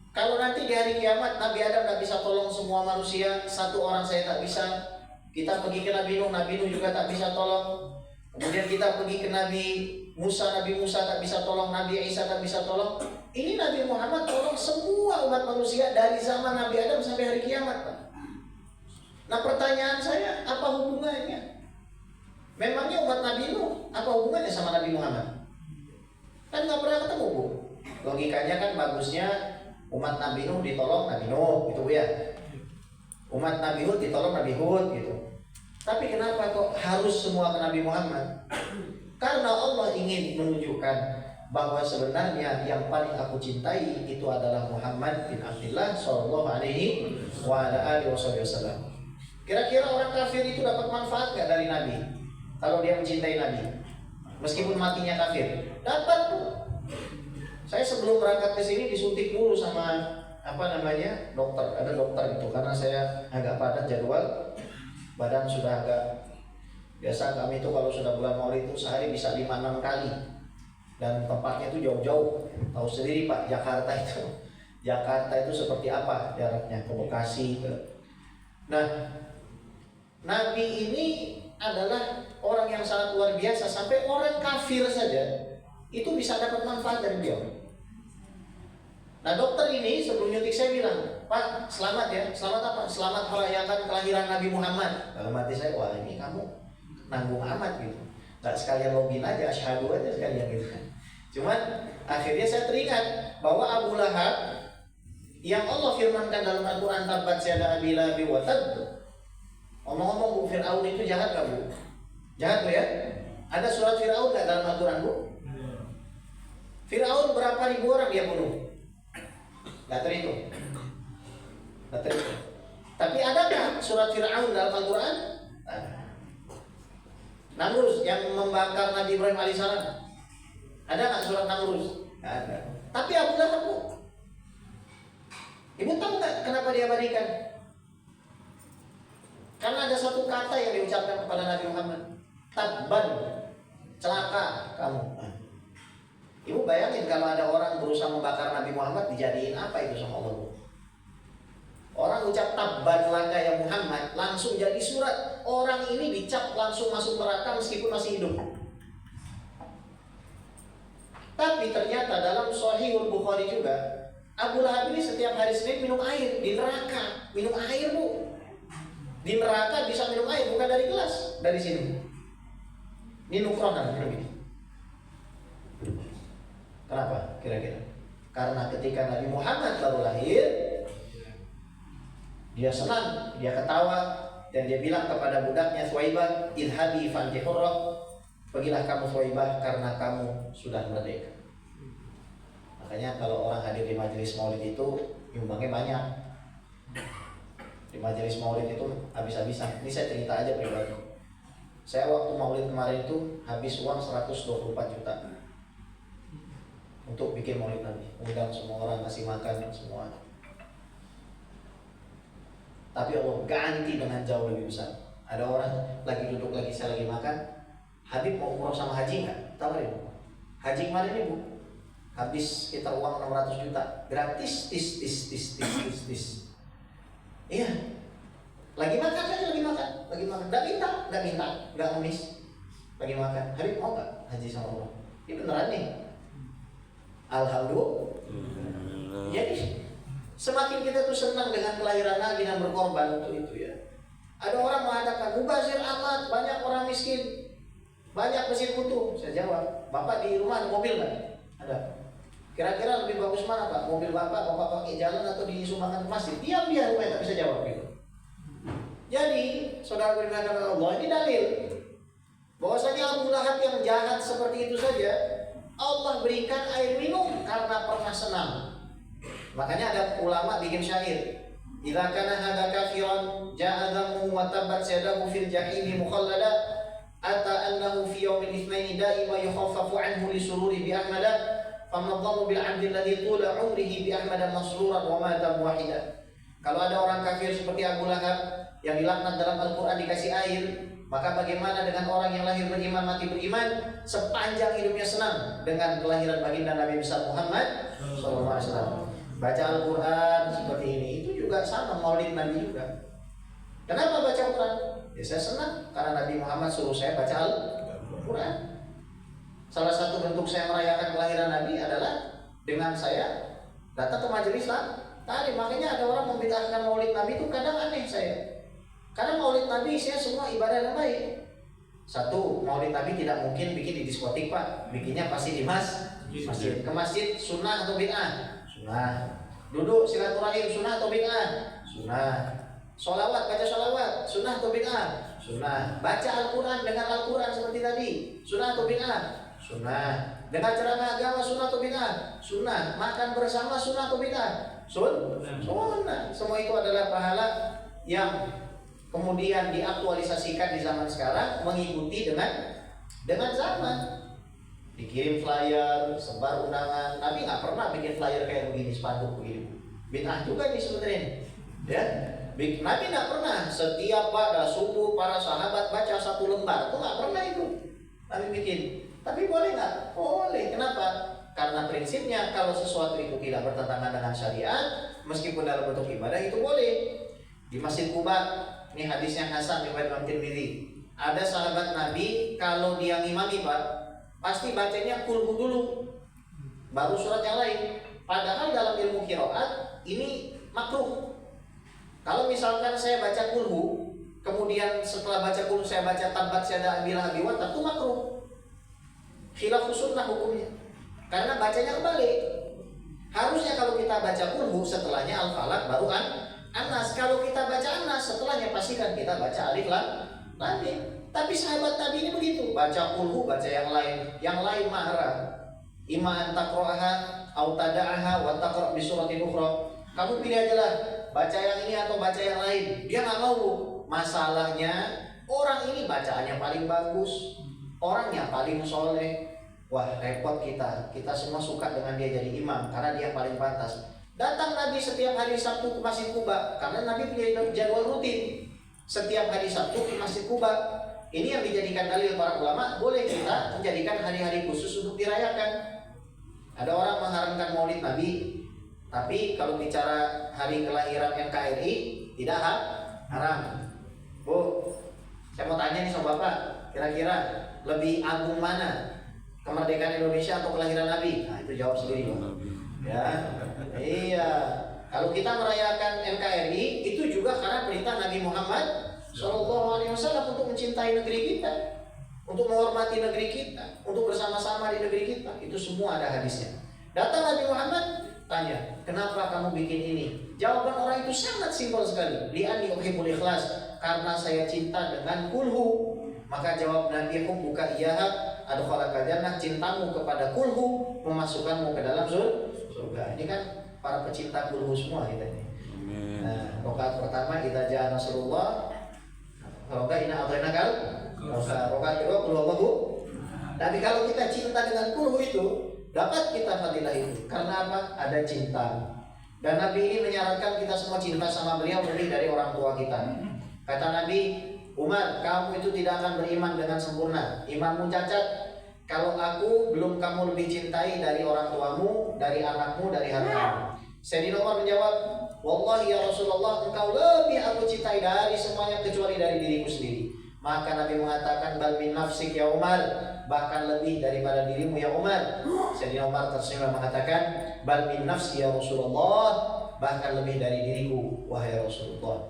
kalau nanti di hari kiamat Nabi Adam tak bisa tolong semua manusia, satu orang saya tak bisa. Kita pergi ke Nabi Nuh juga tak bisa tolong. Kemudian kita pergi ke Nabi Musa tak bisa tolong, Nabi Isa tak bisa tolong. Ini Nabi Muhammad tolong semua umat manusia dari zaman Nabi Adam sampai hari kiamat, Pak. Nah, pertanyaan saya, apa hubungannya? Memangnya umat Nabi Nuh apa hubungannya sama Nabi Muhammad? Kan nggak pernah ketemu, Bu. Logikanya kan bagusnya umat Nabi Nuh ditolong Nabi Nuh, gitu, Bu, ya. Umat Nabi Hud ditolong Nabi Hud, gitu. Tapi kenapa kok harus semua ke Nabi Muhammad? Karena Allah ingin menunjukkan bahwa sebenarnya yang paling aku cintai itu adalah Muhammad bin Abdullah sallallahu alaihi wasallam. Kira-kira orang kafir itu dapat manfaat nggak dari Nabi? Kalau dia mencintai Nabi, meskipun matinya kafir, dapat, Bu. Saya sebelum berangkat ke sini disuntik dulu sama dokter. Ada dokter itu, karena saya agak padat jadwal, badan sudah agak biasa. Kami itu kalau sudah bulan Maulid itu sehari bisa 5-6 kali, dan tempatnya itu jauh-jauh. Tahu sendiri, Pak, Jakarta itu seperti apa jaraknya ke Bekasi. Nah, Nabi ini adalah orang yang sangat luar biasa, sampai orang kafir saja itu bisa dapat manfaat dari beliau. Nah, dokter ini sebelum nyuntik saya bilang, Pak, selamat ya. Selamat apa? Selamat merayakan kelahiran Nabi Muhammad. Dalam hati saya, wah, ini kamu nanggung amat gitu. Gak sekalian login aja, asyhadu aja sekalian gitu kan. Cuman akhirnya saya teringat bahwa Abu Lahab yang Allah firmankan dalam Al-Quran, tabbat yada abi lahabin wa tabb. Ngomong-ngomong, Bu, Fir'aun itu jahat gak, Bu? Jahat, Bu, ya? Ada surat Fir'aun gak dalam Al-Quran, Bu? Fir'aun berapa ribu orang dia bunuh? Gak terhitung. Tapi adakah surat Fir'aun dalam Al-Quran? Ada. Namrus yang membakar Nabi Ibrahim alaihissalam, ada nggak surat Namrus? Nggak ada. Tapi Abu Lahab, Bu, Ibu tahu nggak kenapa dia berikan? Karena ada satu kata yang diucapkan kepada Nabi Muhammad, tabban, celaka kamu. Ibu bayangin kalau ada orang berusaha membakar Nabi Muhammad, dijadiin apa itu sama Allah, Bu? Orang ucap tabban laka ya Muhammad, langsung jadi surat. Orang ini dicap langsung masuk neraka meskipun masih hidup. Tapi ternyata dalam Sahihul Bukhari juga, Abu Lahab ini setiap hari Senin minum air di neraka. Minum air, Bu. Di neraka bisa minum air, bukan dari gelas, dari sini. Ini nukronan, minum ini. Kenapa kira-kira? Karena ketika Nabi Muhammad baru lahir, dia senang, dia ketawa, dan dia bilang kepada budaknya Thuwaibah, idhabi fanti hurrah, pergilah kamu Thuwaibah karena kamu sudah merdeka. Makanya kalau orang hadir di majelis maulid itu nyumbangnya banyak. Di majelis maulid itu habis-habisan. Ini saya cerita aja pribadi. Saya waktu maulid kemarin itu habis uang 124 juta untuk bikin maulid Nabi, undang semua orang, kasih makan semua. Tapi Allah ganti dengan jauh lebih besar. Ada orang lagi duduk lagi, saya lagi makan, Habib mau umroh sama haji nggak? Tawarin. Haji kemarin ini, Bu, habis kita uang 600 juta, gratis, tis. Iya. Lagi makan aja, lagi makan. Nggak minta, nggak ngemis. Lagi makan. Habib mau nggak haji sama umroh? Ini beneran nih. Alhamdulillah. Jadi semakin kita tuh senang dengan kelahiran Nabi dan berkorban untuk itu, ya. Ada orang mengatakan, mubazir amat, banyak orang miskin, banyak mesin kutu. Saya jawab, Bapak di rumah ada mobil nggak? Ada. Kira-kira lebih bagus mana, Pak? Mobil Bapak pakai jalan atau disumbangkan ke masjid? Diam dia rumah, tak bisa jawab gitu. Jadi, saudara berikan Allah, ini dalil bahwasanya Abu Lahab yang jahat seperti itu saja, Allah berikan air minum karena pernah senang. Makanya ada ulama bikin syair. Idza kana hadza kafiran ja'a dhammuhu wa tabbat yadahu fil jahimi mukhallada ata annahu fi yawmil itsnaini daima yukhaffafu anhu li sururi bi ahmada famadhamu bil 'abdi alladhi tula 'umrihi bi ahmada masruran wa mata muwahhida. Kalau ada orang kafir seperti Abu Lahab yang dilaknat dalam Al-Qur'an dikasih air, maka bagaimana dengan orang yang lahir beriman mati beriman sepanjang hidupnya senang dengan kelahiran baginda Nabi besar Muhammad SAW. Baca Al-Quran seperti ini itu juga sama, maulid Nabi juga. Kenapa baca Al-Quran? Ya saya senang karena Nabi Muhammad suruh saya baca Al-Quran. Salah satu bentuk saya merayakan kelahiran Nabi adalah dengan saya datang ke majelis tadi. Makanya ada orang membid'ahkan maulid Nabi itu kadang aneh saya. Karena maulid Nabi isinya semua ibadah yang baik. Satu, maulid Nabi tidak mungkin bikin di diskotik Pak, bikinnya pasti di masjid. Ke masjid sunnah atau bid'ah? Sunnah. Duduk silaturahim sunnah atau bid'ah? Sunnah. Sholawat, baca sholawat sunnah atau bid'ah? Sunnah. Baca Al-Quran dengan Al-Quran seperti tadi sunnah atau bid'ah? Sunnah. Dengan ceramah agama sunnah atau bid'ah? Sunnah. Makan bersama sunnah atau bid'ah? Sunnah. Semua itu adalah pahala yang kemudian diaktualisasikan di zaman sekarang mengikuti dengan zaman. Dikirim flyer, sebar undangan. Nabi nggak pernah bikin flyer kayak begini, spanduk begini. Bid'ah juga nih sebenarnya, ya. Nabi nggak pernah setiap pada subuh para sahabat baca 1 lembar, itu nggak pernah itu Nabi bikin. Tapi boleh nggak? Boleh. Kenapa? Karena prinsipnya kalau sesuatu itu tidak bertentangan dengan syariat, meskipun dalam bentuk ibadah itu boleh. Di Masjid Quba, ini hadisnya Hasan riwayat Imam Tirmidzi. Ada sahabat Nabi kalau dia ngimami Pak, pasti bacanya kulhu dulu, baru surat yang lain. Padahal dalam ilmu qiraat ini makruh. Kalau misalkan saya baca kulhu, kemudian setelah baca kulhu saya baca tabbat yada abi lahabin wa tab, itu makruh. Khilafus sunnah hukumnya. Karena bacanya kebalik. Harusnya kalau kita baca kulhu setelahnya al-falaq baru an-nas. Kalau kita baca an-nas setelahnya pastikan kita baca alif lam mim. Tapi sahabat Nabi ini begitu, baca kulhu, baca yang lain marah. Imma an taqra'aha aw tada'aha wa taqra' bi suratin ukhra. Kamu pilih aja lah, baca yang ini atau baca yang lain. Dia nggak mau. Masalahnya orang ini bacaannya paling bagus, orangnya paling soleh. Wah repot kita semua suka dengan dia jadi imam karena dia paling pantas. Datang Nabi setiap hari Sabtu ke Masjid Quba karena Nabi punya jadwal rutin. Setiap hari Sabtu ke Masjid Quba. Ini yang dijadikan dalil para ulama, boleh kita menjadikan hari-hari khusus untuk dirayakan. Ada orang mengharamkan maulid Nabi, tapi kalau bicara hari kelahiran NKRI tidak haram. Bu, saya mau tanya nih sama Bapak, kira-kira lebih agung mana? Kemerdekaan Indonesia atau kelahiran Nabi? Nah itu jawab sendiri Pak. Ya, iya. Kalau kita merayakan NKRI itu juga karena perintah Nabi Muhammad SAW untuk mencintai negeri kita, untuk menghormati negeri kita, untuk bersama-sama di negeri kita. Itu semua ada hadisnya. Datang Nabi Muhammad tanya, kenapa kamu bikin ini? Jawaban orang itu sangat simpel sekali. Li'anni uhibbul ikhlas, karena saya cinta dengan kulhu. Maka jawab Nabi, hubbuka iyyaha adkhalaka jannah, cintamu kepada kulhu memasukkanmu ke dalam surga. Ini kan para pecinta kulhu semua kita ini. Nah, rakaat pertama kita jaa nasrullah. Rakaat ina atainakal. Rakaat kedua qul huwallahu. Tapi kalau kita cinta dengan kulhu itu, dapat kita fadilah itu. Karena apa? Ada cinta. Dan Nabi ini menyarankan kita semua cinta sama beliau lebih dari orang tua kita. Kata Nabi, Umar, kamu itu tidak akan beriman dengan sempurna. Imanmu cacat. Kalau aku belum kamu lebih cintai dari orang tuamu, dari anakmu, dari hartamu. Sayyidina Umar menjawab, wallahi ya Rasulullah, engkau lebih aku cintai dari semuanya kecuali dari diriku sendiri. Maka Nabi mengatakan, bal min nafsik ya Umar, bahkan lebih daripada dirimu ya Umar. Sayyidina Umar tersenyum mengatakan, bal min nafsi ya Rasulullah, bahkan lebih dari diriku wahai Rasulullah.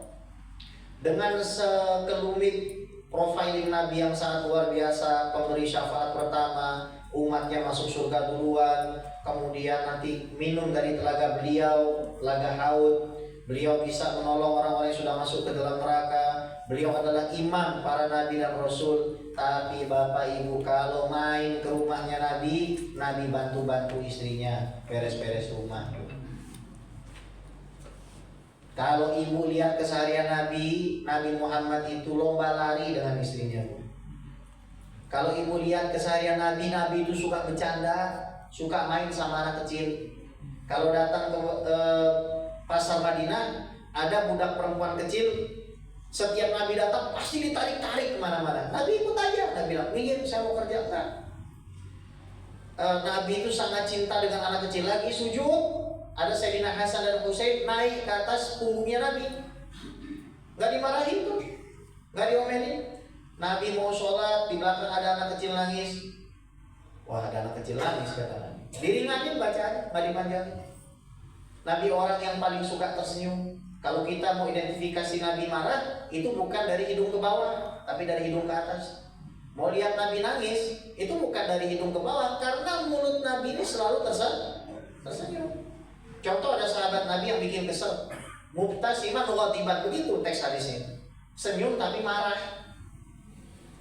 Dengan sekelumit profiling Nabi yang sangat luar biasa, pemberi syafaat pertama, umatnya masuk surga duluan, kemudian nanti minum dari telaga beliau, telaga Haud. Beliau bisa menolong orang-orang yang sudah masuk ke dalam neraka. Beliau adalah imam para nabi dan rasul. Tapi bapak ibu kalau main ke rumahnya Nabi, Nabi bantu-bantu istrinya beres-beres rumah. Kalau ibu lihat keseharian Nabi Muhammad itu lomba lari dengan istrinya. Kalau ibu lihat keseharian Nabi itu suka bercanda, suka main sama anak kecil. Kalau datang ke pasar Madinah, ada budak perempuan kecil, setiap Nabi datang pasti ditarik-tarik kemana-mana. Nabi ikut aja, Nabi bilang, minggir, saya mau kerja. Enggak. Nabi itu sangat cinta dengan anak kecil. Lagi sujud, ada Sayyidina Hasan dan Husain naik ke atas punggungnya Nabi. Gak dimarahin tuh, gak diomelin. Nabi mau sholat, di belakang ada anak kecil nangis. Wah, ada anak kecil nangis, kata Nabi. Diringanin bacaannya, gak dipanjangin. Nabi orang yang paling suka tersenyum. Kalau kita mau identifikasi Nabi marah, itu bukan dari hidung ke bawah, tapi dari hidung ke atas. Mau lihat Nabi nangis, itu bukan dari hidung ke bawah, karena mulut Nabi ini selalu tersenyum. Contoh, ada sahabat Nabi yang bikin kesel, mubtasiman ghadiban, begitu teks hadisnya. Senyum tapi marah.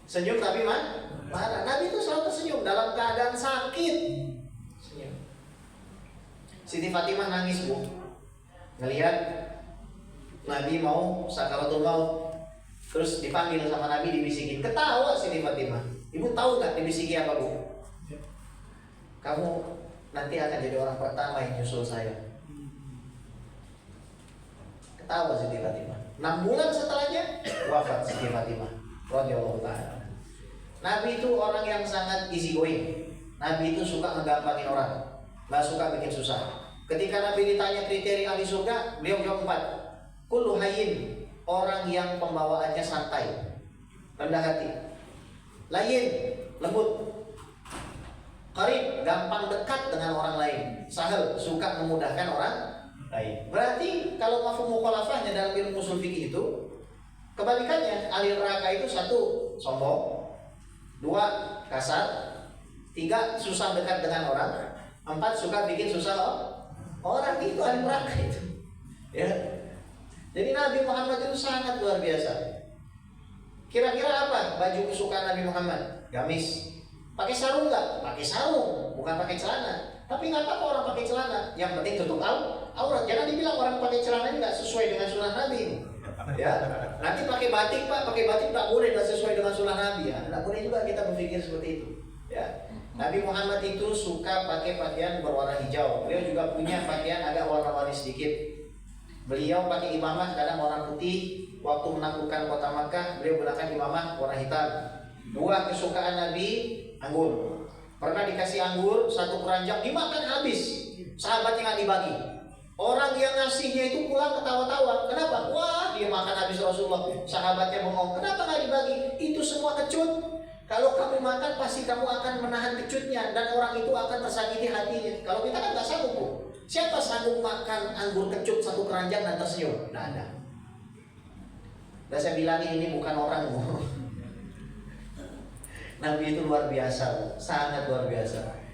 Senyum tapi marah. Nabi itu selalu tersenyum dalam keadaan sakit. Senyum. Siti Fatimah nangis, Bu. Ngelihat Nabi mau sakaratul maut. Terus dipanggil sama Nabi, dibisikin. Ketawa Siti Fatimah. Ibu tahu gak dibisiki apa, Bu? Kamu nanti akan jadi orang pertama yang nyusul saya. Ketawa Siti Fatimah. 6 bulan setelahnya wafat Siti Fatimah radhiyallahu ta'ala. Nabi itu orang yang sangat easy going. Nabi itu suka ngegampangin orang, gak suka bikin susah. Ketika Nabi ditanya kriteria ahli surga, beliau jawab 4. Kullu hayyin, orang yang pembawaannya santai, rendah hati. Layyin, lembut. Qarib, gampang dekat dengan orang lain. Sahal, suka memudahkan orang lain. Berarti kalau mafhum mukhalafahnya dalam ilmu ushul fikih itu kebalikannya. Ahli neraka itu 1, sombong. 2, kasar. 3, susah dekat dengan orang. 4, suka bikin susah orang. Itu ahli neraka itu. Ya. Jadi Nabi Muhammad itu sangat luar biasa. Kira-kira apa baju kesukaan Nabi Muhammad? Gamis. Pakai sarung nggak? Pakai sarung, bukan pakai celana. Tapi nggak apa-apa orang pakai celana. Yang penting tutup aurat. Jangan dibilang orang pakai celana ini nggak sesuai dengan sunnah Nabi. Ya. Nanti pakai batik, Pak, pakai batik nggak boleh, nggak sesuai dengan sunnah Nabi. Ya. Nggak boleh juga kita berpikir seperti itu. Ya. Nabi Muhammad itu suka pakai pakaian berwarna hijau. Beliau juga punya pakaian agak warna-warni sedikit. Beliau pakai imamah kadang warna putih. Waktu menaklukkan kota Makkah, beliau gunakan imamah warna hitam. 2 kesukaan Nabi, anggur. Pernah dikasih anggur 1 keranjang, dimakan habis. Sahabatnya nggak dibagi. Orang yang ngasihnya itu pulang ketawa-tawa. Kenapa? Wah, dia makan habis Rasulullah. Sahabatnya bengong. Kenapa nggak dibagi? Itu semua kecut. Kalau kamu makan, pasti kamu akan menahan kecutnya dan orang itu akan tersakiti hatinya. Kalau kita kan nggak sanggup, Bu. Siapa sanggup makan anggur kecut 1 keranjang dan tersenyum? Nggak ada. Dan saya bilangin ini bukan orang, Bu. Nabi itu luar biasa, Bu. Sangat luar biasa.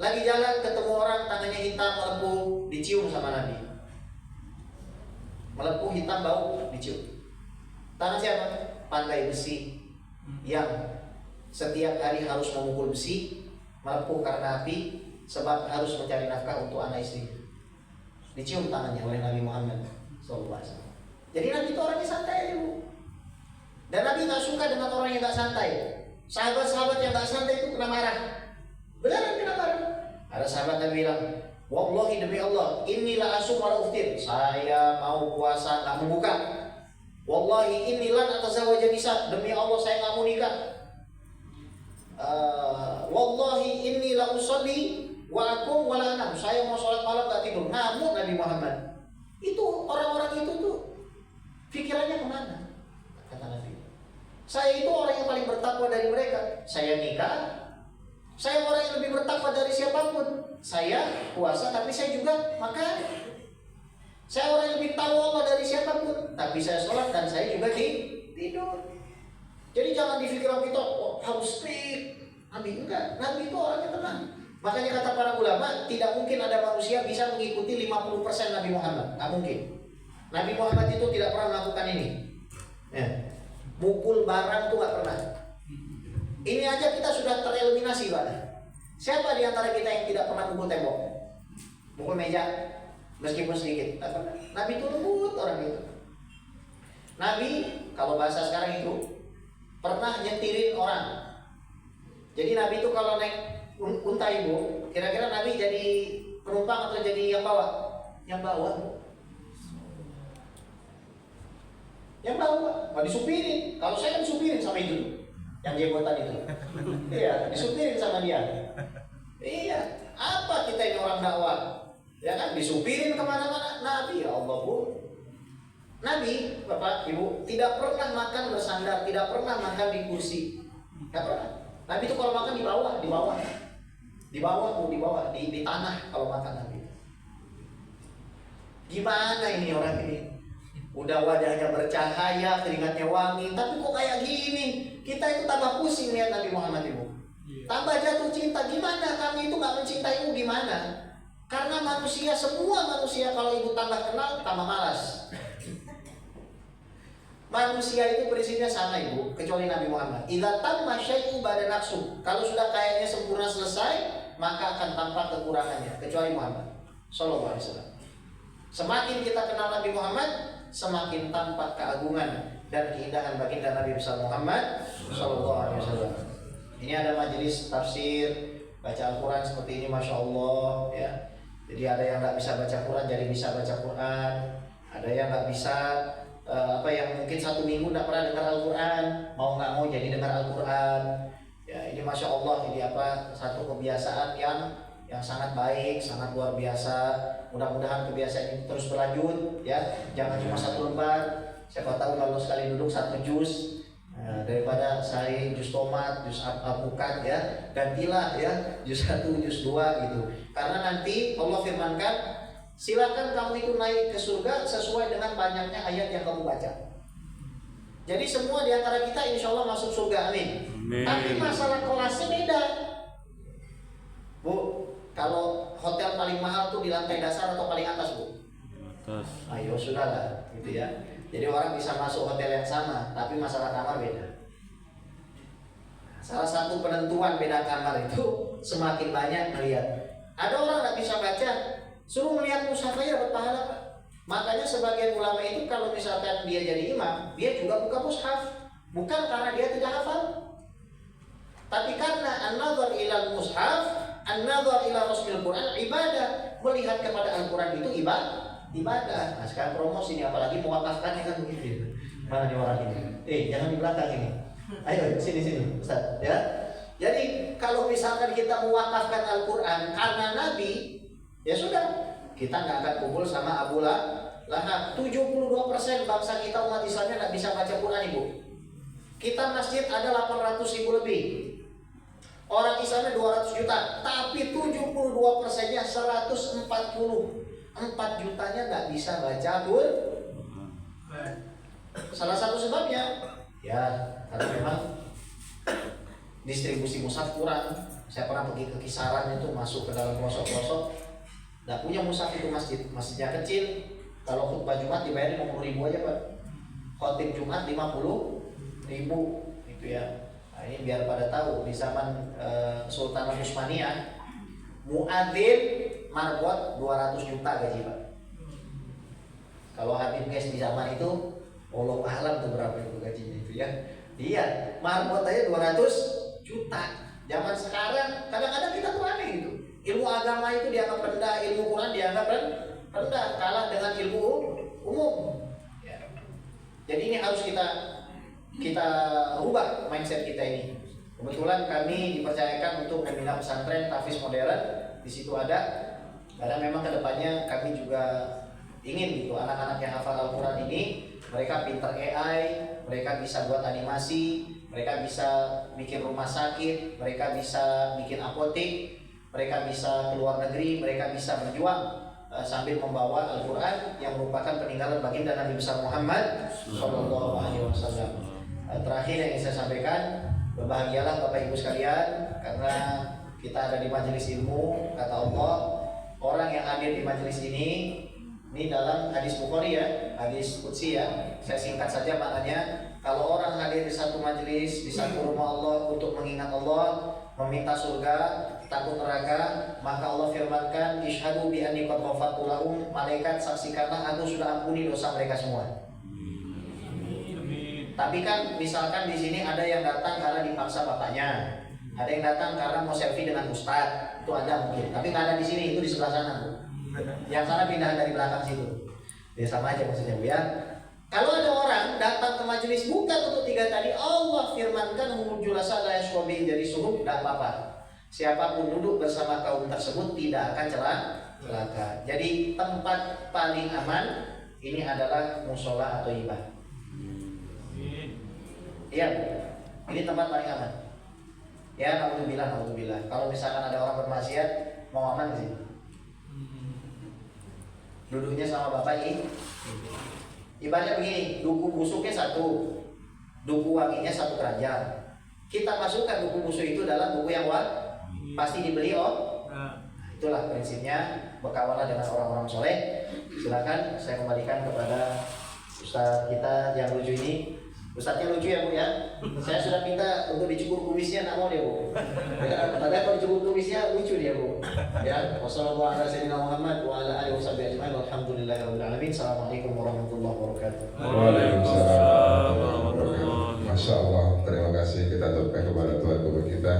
Lagi jalan ketemu orang tangannya hitam melepuh, dicium sama Nabi. Melepuh hitam bau, dicium. Tangan siapa? Pandai besi yang setiap hari harus memukul besi, melepuh karena api, sebab harus mencari nafkah untuk anak istri. Dicium tangannya oleh Nabi Muhammad SAW. Jadi Nabi itu orangnya santai, Bu. Dan Nabi nggak suka dengan orang yang nggak santai. Sahabat-sahabat yang nggak santai itu kena marah. Beneran kena marah. Ada sahabat Nabi bilang, wallahi demi Allah, inilah asum wala uftir. Saya mau puasa nggak mau buka. Wallahi inilah atazawwaja nisa. Demi Allah saya nggak mau nikah. Wallahi inni la usolli wa aqum wa la anam. Saya mau sholat malam gak tidur. Ngamuk Nabi Muhammad. Itu orang-orang itu tuh pikirannya kemana? Kata Nabi. Saya itu orang yang paling bertakwa dari mereka. Saya nikah. Saya orang yang lebih bertakwa dari siapapun. Saya puasa tapi saya juga makan. Saya orang yang lebih tahu Allah dari siapapun. Tapi saya sholat dan saya juga tidur. Jadi jangan difikirkan kita harus strict. Nabi enggak. Nabi itu orangnya tenang. Makanya kata para ulama, tidak mungkin ada manusia bisa mengikuti 50% Nabi Muhammad. Nggak mungkin. Nabi Muhammad itu tidak pernah melakukan ini. Ya. Mukul barang itu nggak pernah. Ini aja kita sudah tereliminasi, Pak. Siapa di antara kita yang tidak pernah mukul tembok? Mukul meja? meskipun sedikit. Nabi itu lembut orang itu. Nabi kalau bahasa sekarang itu pernah nyetirin orang. Jadi Nabi itu kalau naik unta ibu, kira-kira Nabi jadi penumpang atau jadi yang bawa? Yang bawa. Yang bawa, nggak disupirin. Kalau saya kan disupirin sama itu, yang jenggotan itu. Iya, disupirin sama dia. Iya, apa kita ini orang dakwah? Ya kan, disupirin kemana-mana. Nabi, ya Allah bu. Nabi, Bapak, Ibu, tidak pernah makan bersandar, tidak pernah makan di kursi. Tidak pernah. Nabi itu kalau makan di bawah, di tanah kalau makan Nabi. Gimana ini orang ini? Udah wajahnya bercahaya, keringatnya wangi, tapi kok kayak gini? Kita itu tambah pusing lihat Nabi Muhammad Ibu. Tambah jatuh cinta. Gimana? Kami itu nggak mencintaimu gimana? Karena manusia, semua manusia kalau Ibu tambah kenal, tambah malas. Manusia itu prinsipnya sama Ibu, kecuali Nabi Muhammad. Idza tamma syai'u ba'da nafsu. Kalau sudah kayaknya sempurna selesai, maka akan tampak kekurangannya, kecuali Muhammad sallallahu alaihi wasallam. Semakin kita kenal Nabi Muhammad, semakin tampak keagungan dan keindahan baginda Nabi besar Muhammad sallallahu alaihi wasallam. Ini ada majelis tafsir, baca Al-Qur'an seperti ini, Masya Allah ya. Jadi ada yang nggak bisa baca Quran jadi bisa baca Quran, ada yang nggak bisa yang mungkin 1 minggu tidak pernah dengar Al-Quran, mau nggak mau jadi dengar Al-Quran. Ya ini Masya Allah, ini satu kebiasaan yang sangat baik, sangat luar biasa. Mudah-mudahan kebiasaan ini terus berlanjut ya, jangan cuma 1 lembar. Siapa tahu kalau sekali duduk 1 juz, daripada sehari juz tomat, juz alpukat ya, gantilah ya juz 1, juz 2 gitu. Karena nanti Allah firmankan, silakan kamu itu naik ke surga sesuai dengan banyaknya ayat yang kamu baca. Jadi semua di antara kita insya Allah masuk surga, amin. Tapi masalah kelasnya beda. Bu, kalau hotel paling mahal tuh di lantai dasar atau paling atas Bu? Atas. Ayo sudahlah, gitu ya. Jadi orang bisa masuk hotel yang sama, tapi masalah kamar beda. Salah satu penentuan beda kamar itu semakin banyak melihat. Ada orang nggak bisa baca, suruh melihat mushaf aja dapat pahala Pak. Makanya sebagian ulama itu kalau misalkan dia jadi imam, dia juga buka mushaf. Bukan karena dia tidak hafal, tapi karena an-nazar ila mushaf, an-nazar ila rasul Quran ibadah. Melihat kepada Al-Quran itu ibadah. Nah sekarang promosi ini, apalagi mewakafkan kan begitu. Mana nih orang ini? Jangan di belakang ini. Ayo sini Ustaz ya. Jadi kalau misalkan kita mewakafkan Al-Quran karena Nabi, ya sudah, kita nggak akan kumpul sama Abu Lahab. 72% bangsa kita umat Islamnya nggak bisa baca Quran Ibu. Kita masjid ada 800.000 lebih, orang Islamnya 200 juta, tapi 72%-nya 144 jutanya nggak bisa baca Quran. Salah satu sebabnya ya karena memang distribusi mushaf kurang. Saya pernah pergi ke Kisaran itu, masuk ke dalam pelosok-pelosok, nggak punya mushaf itu masjidnya kecil. Kalau khutbah Jumat dibayar 50.000 aja Pak. Khotib Jumat 50.000 itu ya. Nah, ini biar pada tahu di zaman Sultan Utsmaniyah, muadzin marbot 200 juta gaji Pak. Kalau Habib guys di zaman itu, Allah alam tuh berapa itu gajinya itu ya. Iya, marbot aja 200 juta. Zaman sekarang kadang-kadang kita tuh aneh gitu. Ilmu agama itu dianggap rendah, ilmu Quran dianggap rendah, kalah dengan ilmu umum. Ya. Jadi ini harus kita rubah mindset kita ini. Kebetulan kami dipercayakan untuk membina pesantren tahfiz modern. Di situ ada, karena memang kedepannya kami juga ingin gitu anak-anak yang hafal Al-Quran ini, mereka pintar AI, mereka bisa buat animasi, mereka bisa bikin rumah sakit, mereka bisa bikin apotek, mereka bisa keluar negeri, mereka bisa berjuang sambil membawa Al-Quran yang merupakan peninggalan baginda Nabi besar Muhammad Sallallahu Alaihi Wasallam. Terakhir yang ingin saya sampaikan, berbahagialah Bapak Ibu sekalian, karena kita ada di majelis ilmu. Kata Allah, orang yang hadir di majelis ini dalam hadis Bukhari ya, hadis Qudsi ya. Saya singkat saja maknanya. Kalau orang hadir di satu majelis, di satu rumah Allah untuk mengingat Allah, meminta surga, takut neraka, maka Allah firmankan, "Isyhadu bi anni qad ghafartu lahum." Malaikat, saksikanlah aku sudah ampuni dosa mereka semua. Tapi kan misalkan di sini ada yang datang karena dipaksa bapaknya, ada yang datang karena mau selfie dengan ustadz, itu ada mungkin. Tapi nggak ada di sini, itu di sebelah sana Bu. Yang sana pindahan dari belakang situ. Ya sama aja maksudnya Bu ya. Kalau ada orang datang ke majelis bukan untuk 3 tadi, Allah firmankan humul julasa la yashwabi, jadi suruh tidak apa-apa. Siapapun duduk bersama kaum tersebut tidak akan celaka. Jadi tempat paling aman ini adalah musola atau ibah. Iya, ini tempat paling aman. Ya, naudzubillah. Kalau misalkan ada orang bermaksiat, mau aman sih. Duduknya sama bapak ini. Ibaratnya begini, duku busuknya 1, duku wanginya 1 keranjang. Kita masukkan duku busuk itu dalam buku yang pasti dibeli itulah prinsipnya. Berkawanlah dengan orang-orang soleh. Silakan saya kembalikan kepada Ustaz kita yang lucu ini. Ustaznya lucu ya Bu ya. Saya sudah minta untuk dicukur kumisnya, nggak mau dia Bu. Ya, padahal kalau dicukur kumisnya lucu dia Bu. Ya, wassalamualaikum warahmatullahi wabarakatuh. Assalamualaikum warahmatullahi wabarakatuh. Waalaikumsalam warahmatullahi wabarakatuh. Masya Allah, terima kasih kita aturkan kepada Tuhan Guru kita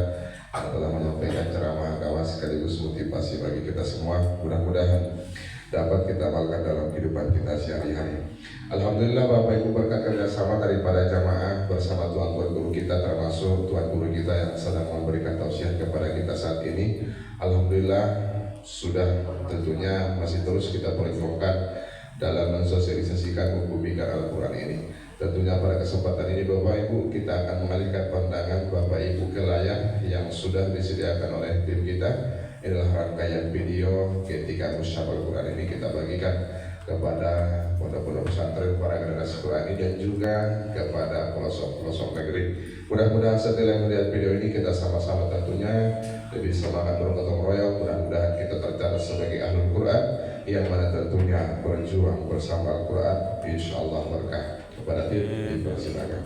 yang telah menyampaikan ceramah agama sekaligus motivasi bagi kita semua. Mudah-mudahan dapat kita amalkan dalam kehidupan kita sehari-hari. Alhamdulillah Bapak Ibu, berkat kerjasama daripada jamaah bersama Tuan Guru kita, termasuk Tuan Guru kita yang sedang memberikan tausiah kepada kita saat ini. Alhamdulillah sudah tentunya masih terus kita perjuangkan dalam mensosialisasikan buku Bingkai Al-Quran ini. Tentunya pada kesempatan ini Bapak Ibu, kita akan mengalihkan pandangan Bapak Ibu ke layar yang sudah disediakan oleh tim kita. Inilah rangkaian video ketika Musyaf Al-Quran ini kita bagikan kepada pondok-pondok pesantren para generasi Quran ini dan juga kepada pelosok-pelosok negeri. Mudah-mudahan setelah melihat video ini kita sama-sama tentunya lebih semangat bergotong royong. Mudah-mudahan kita tercatat sebagai ahlul Quran yang mana tentunya berjuang bersama Al-Quran. Insyaallah berkah. Kepada tim dipersilakan.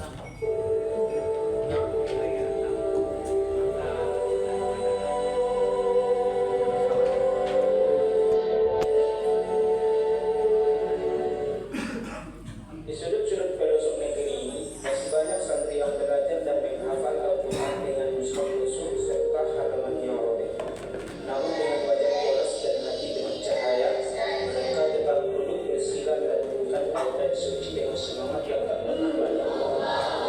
Suci yang semangat yang tak pernah banyak.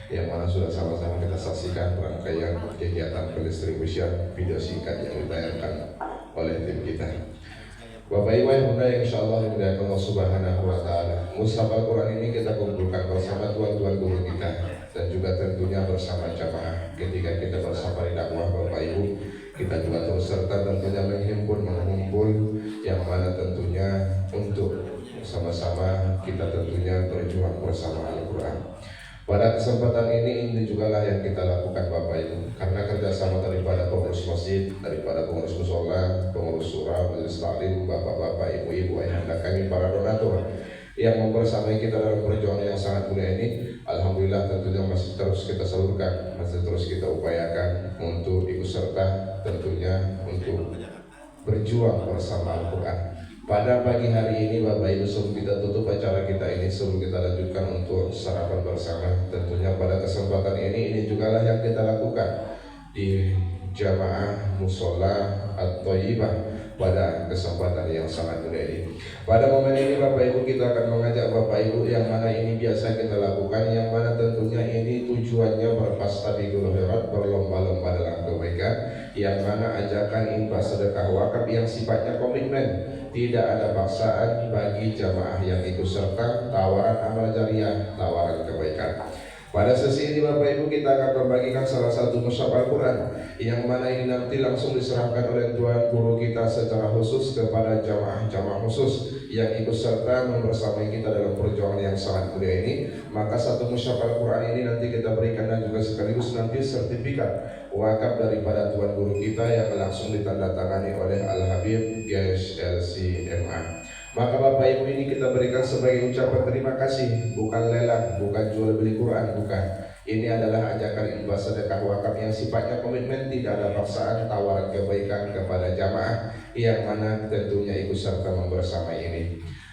yang mana sudah sama-sama kita saksikan rangkaian kegiatan pendistribusian video singkat yang ditayangkan oleh tim kita. Bapak Ibu yang mulia, insyaallah dimuliakan Allah Subhanahu wa taala. Mushaf Al-Qur'an ini kita kumpulkan bersama tuan-tuan guru kita dan juga tentunya bersama jamaah. Ketika kita bersama di dakwah Bapak Ibu, kita juga terus serta tentunya mengumpul yang mana tentunya untuk sama-sama kita tentunya berjuang bersama Al-Qur'an. Pada kesempatan ini juga lah yang kita lakukan Bapak Ibu, karena kerjasama daripada pengurus masjid, daripada pengurus musola, pengurus surah, majelis taklim, bapak-bapak, ibu-ibu, ayahanda kami, para donatur yang membersamai kita dalam perjuangan yang sangat mulia ini. Alhamdulillah tentunya masih terus kita salurkan, masih terus kita upayakan untuk ikut serta tentunya untuk berjuang bersama Al-Quran. Pada pagi hari ini Bapak Ibu, sebelum kita tutup acara kita ini, sebelum kita lanjutkan untuk sarapan bersama, tentunya pada kesempatan ini juga lah yang kita lakukan di jamaah musola At-Thayyibah pada kesempatan yang sangat mulia ini. Pada momen ini Bapak Ibu, kita akan mengajak Bapak Ibu yang mana ini biasa kita lakukan, yang mana tentunya ini tujuannya berfastabiqul khairat, berlomba-lomba dalam kebaikan, yang mana ajakan infak sedekah wakaf yang sifatnya komitmen. Tidak ada paksaan bagi jamaah yang ikut serta, tawaran amal jariah, tawaran kebaikan. Pada sesi ini Bapak Ibu, kita akan membagikan salah satu mushaf Al-Quran yang mana ini nanti langsung diserahkan oleh tuan guru kita secara khusus kepada jamaah-jamaah khusus yang ikut serta membersamai kita dalam perjuangan yang sangat mulia ini. Maka satu mushaf Al-Quran ini nanti kita berikan dan juga sekaligus nanti sertifikat wakaf daripada tuan guru kita yang langsung ditandatangani oleh Al-Habib GSLC-MA. Maka Bapak Ibu, ini kita berikan sebagai ucapan terima kasih, bukan lelang, bukan jual beli Quran, bukan. Ini adalah ajakan infak sedekah wakaf yang sifatnya komitmen, tidak ada paksaan, tawaran kebaikan kepada jamaah yang mana tentunya ikut serta membersamai ini.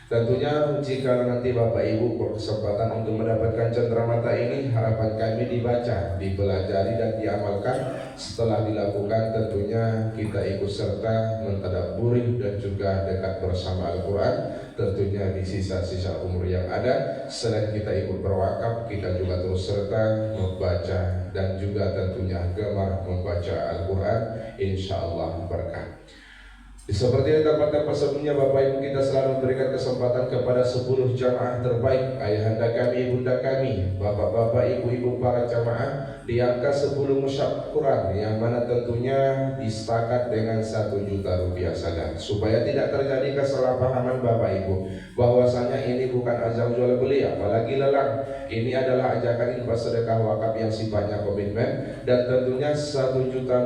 Tentunya jika nanti Bapak Ibu berkesempatan untuk mendapatkan cenderamata ini, harapan kami dibaca, dipelajari dan diamalkan. Setelah dilakukan tentunya kita ikut serta mentadabburi dan juga dekat bersama Al-Quran. Tentunya di sisa-sisa umur yang ada, selain kita ikut berwakaf, kita juga terus serta membaca dan juga tentunya gemar membaca Al-Quran. Insya Allah berkah. Seperti yang tempat-tempat sebelumnya Bapak Ibu, kita selalu memberikan kesempatan kepada 10 jamaah terbaik, ayahanda kami, ibunda kami, bapak-bapak, ibu-ibu para jamaah di angka 10 mushaf Quran yang mana tentunya disetakat dengan 1 juta rupiah saja, supaya tidak terjadi kesalahpahaman Bapak Ibu bahwasanya ini bukan ajang jual beli apalagi lelang. Ini adalah ajakan infak sedekah wakaf yang sifatnya komitmen, dan tentunya 1 juta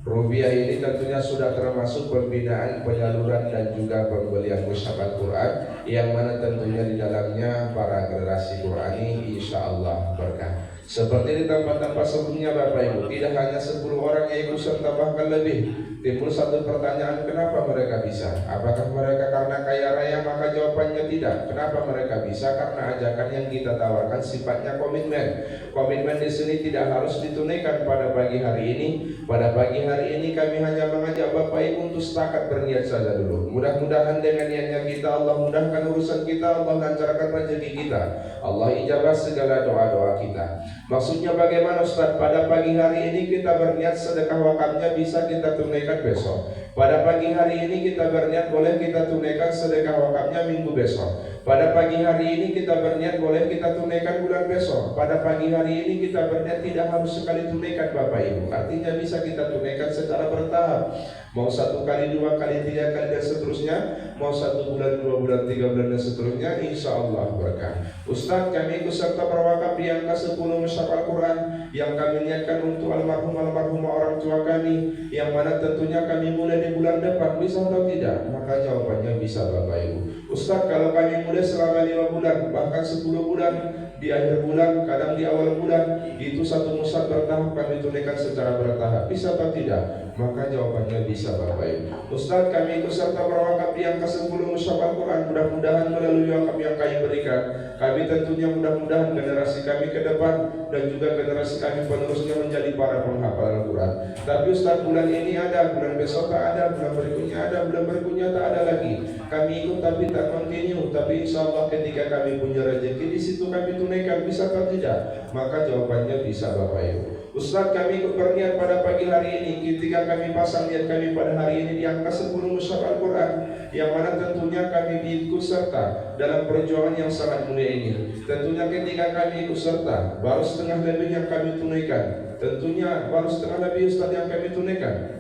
rupiah ini tentunya sudah termasuk pembinaan, penyaluran dan juga pembelian mushaf Al-Quran yang mana tentunya di dalamnya para generasi Qurani insya Allah berkah. Seperti di tempat-tempat sebelumnya Bapak Ibu, tidak hanya 10 orang yang ikut serta bahkan lebih. Timbul satu pertanyaan, kenapa mereka bisa? Apakah mereka karena kaya raya? Maka jawabannya tidak. Kenapa mereka bisa? Karena ajakan yang kita tawarkan sifatnya komitmen. Komitmen di sini tidak harus ditunaikan pada pagi hari ini. Pada pagi hari ini kami hanya mengajak Bapak Ibu untuk setakat berniat saja dulu. Mudah-mudahan dengan niatnya kita, Allah mudahkan urusan kita, Allah lancarkan rezeki kita, Allah ijabah segala doa-doa kita. Maksudnya bagaimana Ustaz? Pada pagi hari ini kita berniat sedekah wakafnya bisa kita tunaikan besok. Pada pagi hari ini kita berniat boleh kita tunaikan sedekah wakafnya minggu besok. Pada pagi hari ini kita berniat boleh kita tunaikan bulan besok. Pada pagi hari ini kita berniat tidak harus sekali tunaikan Bapak Ibu. Artinya bisa kita tunaikan secara bertahap. Mau 1 kali, 2 kali, 3 kali dan seterusnya. Mau 1 bulan, 2 bulan, 3 bulan dan seterusnya. Insya Allah berkah. Ustaz, kami ikut serta berwakaf di angka 10 mushaf Al-Quran yang kami niatkan untuk almarhumah orang tua kami, yang mana tentunya kami mulai di bulan depan, bisa atau tidak? Maka jawabannya bisa Bapak Ibu. Ustaz, kalau kami mulai selama 5 bulan, bahkan 10 bulan, di akhir bulan, kadang di awal bulan, itu 1 mushaf bertahap kami tunaikan secara bertahap, bisa atau tidak? Maka jawabannya bisa Bapak Ibu. Ustaz, kami ikut serta berwakaf di angka 10 mushaf Al-Quran, mudah-mudahan melalui wakaf yang kami berikan, kami tentunya mudah-mudahan generasi kami ke depan dan juga generasi kami penerusnya menjadi para penghafal Al-Quran. Tapi Ustaz, bulan ini ada, bulan besok tak ada, bulan berikutnya ada, bulan berikutnya tak ada lagi. Kami ikut tapi tak continue, tapi Tapi insya Allah ketika kami punya rezeki di situ kami tunaikan, bisa atau tidak? Maka jawabannya bisa Bapak Ibu. Ustaz, kami berniat pada pagi hari ini, ketika kami pasang niat kami pada hari ini di angka 10 mushaf Al-Quran, yang mana tentunya kami ikut serta dalam perjuangan yang sangat mulia ini. Tentunya ketika kami ikut serta, baru setengah lebih yang kami tunaikan. Tentunya baru setengah lebih Ustaz yang kami tunaikan.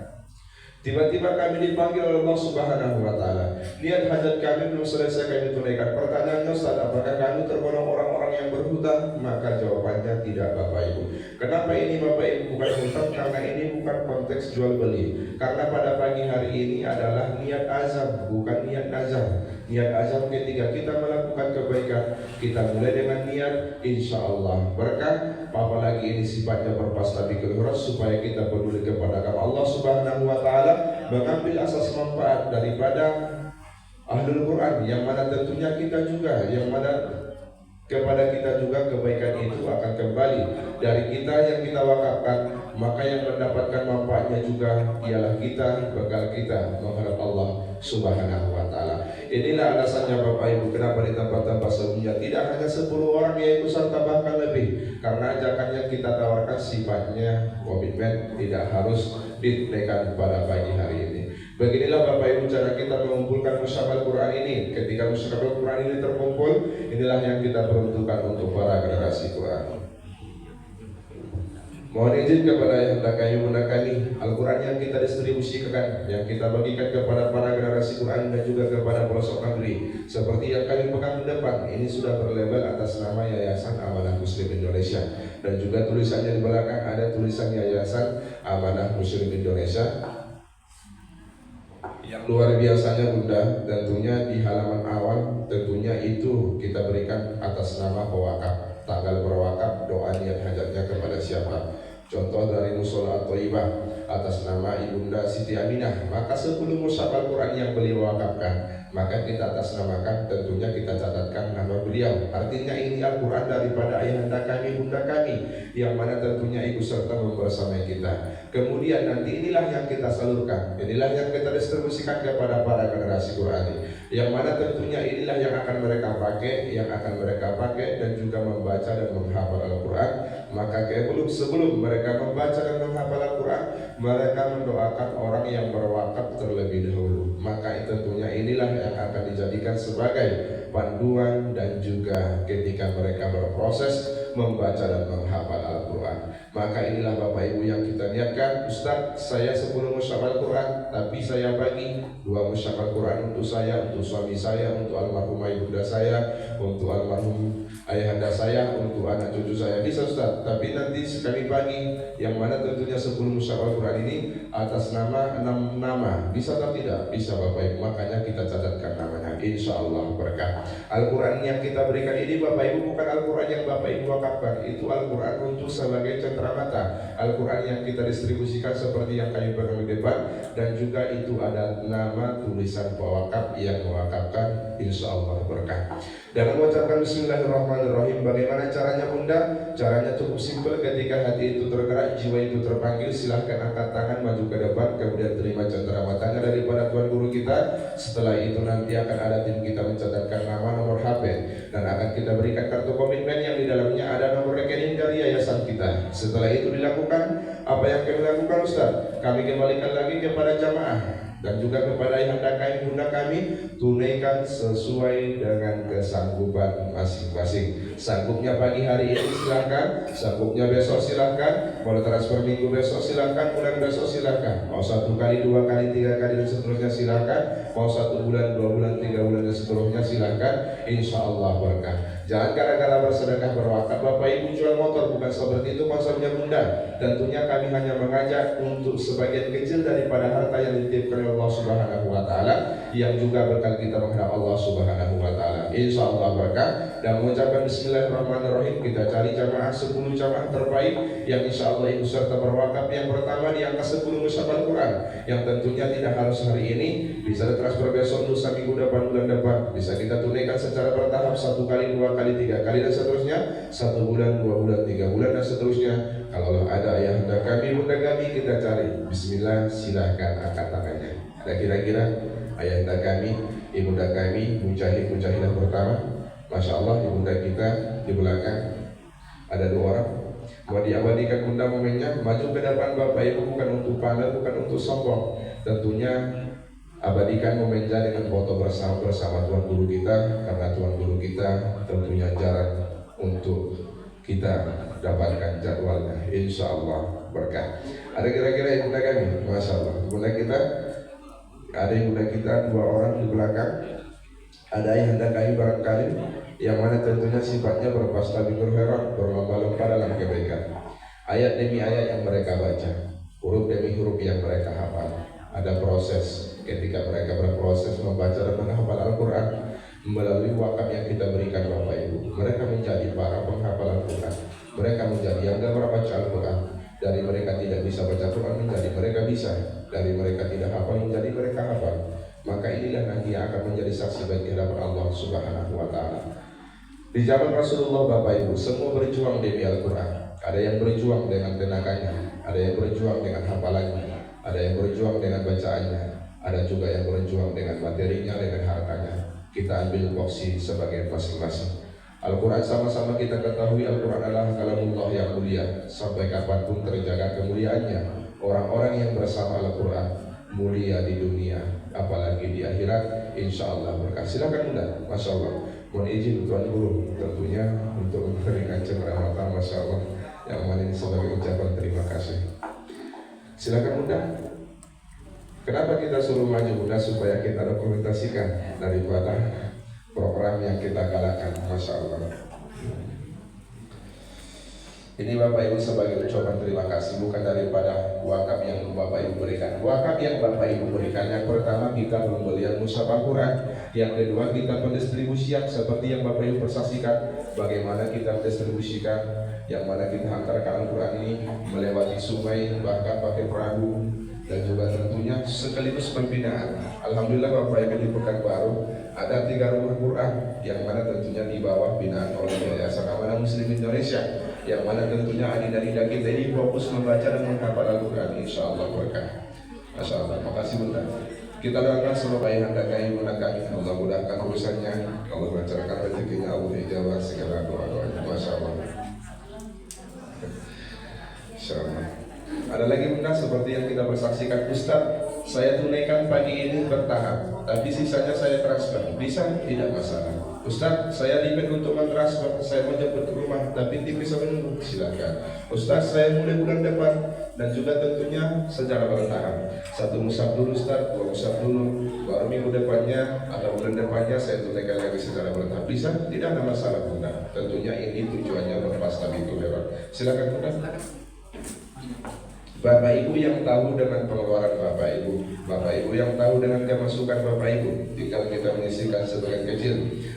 Tiba-tiba kami dipanggil oleh Allah Subhanahu wa Ta'ala. Niat hajat kami belum selesai kami tunaikan. Pertanyaannya Ustaz, apakah kami tergolong orang-orang yang berhutang? Maka jawabannya tidak Bapak Ibu. Kenapa ini Bapak Ibu bukan hutang? Karena ini bukan konteks jual beli. Karena pada pagi hari ini adalah niat azam, bukan niat nazar. Niat azam ketika kita melakukan kebaikan, kita mulai dengan niat insya Allah berkah. Apalagi ini sifatnya berpastabikul huruf, supaya kita peduli kepada Allah Subhanahu wa Ta'ala, mengambil asas manfaat daripada Ahlul Quran, yang mana tentunya kita juga, yang mana kepada kita juga kebaikan itu akan kembali dari kita yang kita wakafkan. Maka yang mendapatkan manfaatnya juga ialah kita, bekal kita menghadap Allah Subhanahu wa Ta'ala. Inilah alasannya Bapak Ibu, kenapa di tempat-tempat sebelumnya tidak hanya 10 orang yang ikut serta, bahkan lebih. Karena ajakannya kita tawarkan sifatnya komitmen, tidak harus ditunaikan pada pagi hari ini. Beginilah Bapak Ibu cara kita mengumpulkan mushaf Al-Quran ini. Ketika mushaf Al-Quran ini terkumpul, inilah yang kita peruntukkan untuk para generasi Quran. Mohon izin kepada yang kami bunda kami, Al-Quran yang kita distribusikan, yang kita bagikan kepada para generasi Quran dan juga kepada pelosok negeri, seperti yang kami pegang di depan, ini sudah berlabel atas nama Yayasan Amanah Muslim Indonesia, dan juga tulisannya di belakang ada tulisan Yayasan Amanah Muslim Indonesia. Yang luar biasanya Bunda, tentunya di halaman awal tentunya itu kita berikan atas nama pewakaf, tanggal berwakaf, doa niat hajatnya kepada siapa. Contoh dari Musola At-Thayyibah atas nama Ibunda Siti Aminah. Maka 10 mushaf Al-Quran yang beliau wakafkan, maka kita atas namakan, tentunya kita catatkan nama beliau. Artinya ini Al-Quran daripada ayahanda kami, bunda kami, yang mana tentunya ikut serta membersamai kita. Kemudian nanti inilah yang kita salurkan, inilah yang kita distribusikan kepada para generasi Qurani, yang mana tentunya inilah yang akan mereka pakai, dan juga membaca dan menghafal Al-Quran. Maka sebelum mereka membaca dan menghafal Al-Quran, mereka mendoakan orang yang berwakaf terlebih dahulu. Maka tentunya inilah yang akan dijadikan sebagai panduan dan juga ketika mereka berproses membaca dan menghafal Al-Quran. Maka inilah Bapak Ibu yang kita niatkan. Ustaz, saya 10 mushaf Al-Quran, tapi saya bagi 2 mushaf Al-Quran untuk saya, untuk suami saya, untuk almarhumah ibunda saya, untuk almarhum ayahanda saya, untuk anak cucu saya. Bisa Ustaz, tapi nanti sekali bagi, yang mana tentunya 10 mushaf Al-Quran ini atas nama 6 nama. Bisa atau tidak? Bisa Bapak Ibu. Makanya kita catatkan namanya, insya Allah berkah. Al-Quran yang kita berikan ini Bapak Ibu bukan Al-Quran yang Bapak Ibu wakafkan, itu Al-Quran untuk sebagai cenderamata. Al-Quran yang kita distribusikan seperti yang kami pegang di depan, dan juga itu ada nama tulisan pewakaf yang mewakafkan, insya Allah berkah. Dan mengucapkan Bismillahirrahmanirrahim. Bagaimana caranya Bunda? Caranya cukup simpel. Ketika hati itu tergerak, jiwa itu terpanggil, silahkan angkat tangan maju ke depan, kemudian terima cenderamatanya daripada Tuan Guru kita. Setelah itu nanti akan ada tim kita mencatatkan nama, nomor HP, dan akan kita berikan kartu komitmen yang di dalamnya ada nomor rekening dari yayasan kita. Setelah itu dilakukan, apa yang kami lakukan Ustaz? Kami kembalikan lagi kepada jamaah dan juga kepada ayahanda kami, bunda kami, tunaikan sesuai dengan kesanggupan masing-masing. Sanggupnya pagi hari ini silahkan, sanggupnya besok silahkan, mau transfer minggu besok silahkan, bulan besok silahkan, mau 1 kali, 2 kali, 3 kali dan seterusnya silahkan, mau 1 bulan, 2 bulan, 3 bulan dan seterusnya silahkan, insya Allah berkah. Jangan gara-gara bersedekah berwakaf Bapak Ibu jual motor, bukan seperti itu konsepnya Bunda. Tentunya kami hanya mengajak untuk sebagian kecil daripada harta yang dititipkan oleh Allah Subhanahu wa Ta'ala, yang juga bekal kita menghadap Allah Subhanahu wa Ta'ala, insya Allah berkah. Dan mengucapkan Bismillahirrahmanirrahim, kita cari jamaah 10 jamaah terbaik yang insya Allah ikut serta berwakaf. Yang pertama di angka 10 mushaf Al-Quran, yang tentunya tidak harus hari ini, bisa ditransfer besok, lusa, minggu depan, bulan depan, bisa kita tunaikan secara bertahap, 1 kali, 2 kali, 3 kali dan seterusnya, 1 bulan, 2 bulan, 3 bulan dan seterusnya. Kalau ada ayahanda kami, bunda kami, kita cari. Bismillah, silahkan angkat tangannya. Ada kira-kira ayahanda kami ibunda kami mujahid-mujahidah pertama. Masya Allah, ibunda kita di belakang ada 2 orang. Mau diabadikan bunda momennya, maju ke depan Bapak Ibu, bukan untuk pamer, bukan untuk sombong. Tentunya abadikan momennya dengan foto bersama Tuan Guru kita, karena Tuan Guru kita tentunya jarang untuk kita dapatkan jadwalnya. Insya Allah berkah. Ada kira-kira ibunda kami, Masya Allah, ibunda kita, ada ibunda kita 2 orang di belakang. Ada ayahanda kami barangkali, yang mana tentunya sifatnya berfastabiqul khairat, berlomba-lomba dalam kebaikan. Ayat demi ayat yang mereka baca, huruf demi huruf yang mereka hafal. Ada proses ketika mereka berproses membaca dan menghafal Al-Quran melalui wakaf yang kita berikan Bapak Ibu. Mereka menjadi para penghafal Al-Quran. Mereka menjadi yang gak baca Al-Quran. Dari mereka tidak bisa baca Quran menjadi mereka bisa. Dari mereka tidak hafal menjadi mereka hafal. Maka inilah nanti yang akan menjadi saksi bagi hadapan Allah Subhanahu wa Ta'ala. Di zaman Rasulullah Bapak Ibu, semua berjuang demi Al-Quran. Ada yang berjuang dengan tenaganya, ada yang berjuang dengan hafalannya, ada yang berjuang dengan bacaannya, ada juga yang berjuang dengan materinya, dengan hartanya. Kita ambil porsi sebagai masing-masing. Al-Quran sama-sama kita ketahui, Al-Quran adalah kalamullah yang mulia. Sampai kapanpun terjaga kemuliaannya. Orang-orang yang bersama Al-Quran mulia di dunia, apalagi di akhirat, insya Allah berkah. Silakan bunda, Masya Allah. Mohon izin Tuan Guru tentunya untuk memberikan cenderamata, Masya Allah, yang mana ini sebagai ucapan terima kasih. Silakan bunda. Kenapa kita suruh maju bunda? Supaya kita dokumentasikan daripada program yang kita galakan, Masya Allah. Ini Bapak Ibu sebagai ucapan terima kasih, bukan daripada wakaf yang Bapak Ibu berikan. Wakaf yang Bapak Ibu berikan, yang pertama kita pembelian mushaf Al-Quran, yang kedua kita pendistribusian seperti yang Bapak Ibu persaksikan. Bagaimana kita mendistribusikan, yang mana kita hantarkan Al-Quran ini melewati sungai, bahkan pakai perahu, dan juga tentunya sekaligus pembinaan. Alhamdulillah Bapak Ibu di Pekanbaru ada 3 rumah Quran, yang mana tentunya di bawah binaan oleh Yayasan Amanah Muslim Indonesia, yang mana tentunya adik-adik kita ini fokus membaca dan menghafal Al-Quran. Insya Allah berkah. Masya Allah. Makasih bunda. Kita doakan seluruh ayahanda kami, bunda kami, Allah mudahkan urusannya, Allah lancarkan rezekinya, Allah ijabah segala doa-doanya. Masya Allah. Insya Allah. Ada lagi bunda seperti yang kita bersaksikan, Ustaz, saya tunaikan pagi ini bertahap, tapi sisanya saya transfer. Bisa? Tidak masalah. Ustaz, saya limit untuk mentransfer, saya menjemput ke rumah, tapi tim bisa menunggu. Silakan. Ustaz, saya mulai bulan depan, dan juga tentunya secara bertahap. 1 mushaf dulu Ustaz, 2 mushaf dulu, baru minggu depannya atau bulan depannya saya tunaikan lagi secara bertahap. Bisa? Tidak ada masalah bunda. Tentunya ini tujuannya berfastabiqul khairat. Silakan bunda. Bapak Ibu yang tahu dengan pengeluaran Bapak Ibu yang tahu dengan kemasukan Bapak Ibu, tinggal kita menyisihkan sebagian kecil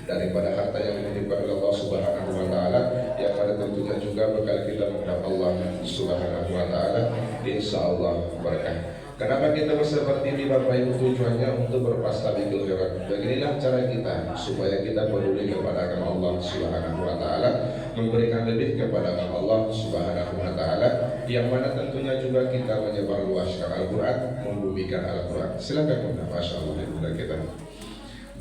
daripada harta yang dititipkan oleh Allah Subhanahu wa Ta'ala, yang mana tentunya juga bekal kita menghadap Allah Subhanahu wa Ta'ala, insya Allah berkah. Kenapa kita seperti ini Bapak Ibu? Tujuannya untuk berfastabiqul khairat. Beginilah cara kita supaya kita peduli kepada agama Allah Subhanahu wa Ta'ala, memberikan lebih kepada agama Allah Subhanahu wa Ta'ala, yang mana tentunya juga kita menyebarluaskan Al-Quran, membumikan Al-Quran. Silakan bunda, Masya Allah bunda kita.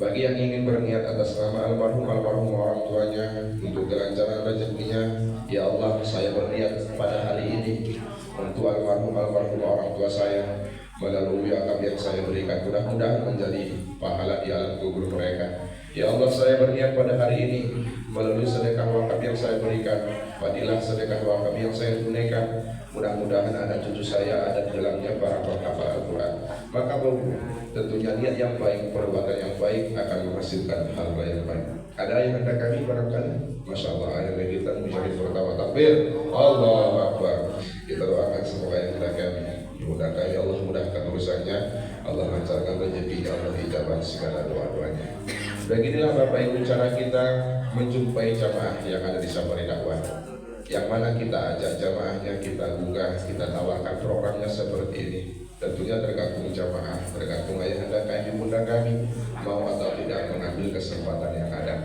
Bagi yang ingin berniat atas nama almarhum orang tuanya untuk kelancaran rezekinya, ya Allah, saya berniat pada hari ini untuk almarhum orang tua saya, melalui akad yang saya berikan, mudah-mudahan menjadi pahala di alam kubur mereka. Ya Allah, saya berniat pada hari ini melalui sedekah wakaf yang saya berikan, fadilah sedekah wakaf yang saya tunaikan, mudah-mudahan anak cucu saya ada di dalamnya para penghafal Al-Quran. Maka tentunya niat yang baik, perbuatan yang baik akan menghasilkan hal yang baik. Ada yang hendak kami barangkali, Masya Allah, ayat kita menjadi pertama takbir, Allahu Akbar. Kita doakan semoga yang hendak kami dimudahkan, ya Allah mudahkan urusannya, Allah lancarkan rezekinya, Allah ijabah segala doa-doanya. Beginilah Bapak Ibu cara kita menjumpai jamaah yang ada di Safari Dakwah, yang mana kita ajak jamaahnya, kita gugah, kita tawarkan programnya seperti ini. Tentunya tergantung jamaah, tergantung ayahanda kami, bunda kami mau atau tidak mengambil kesempatan yang ada.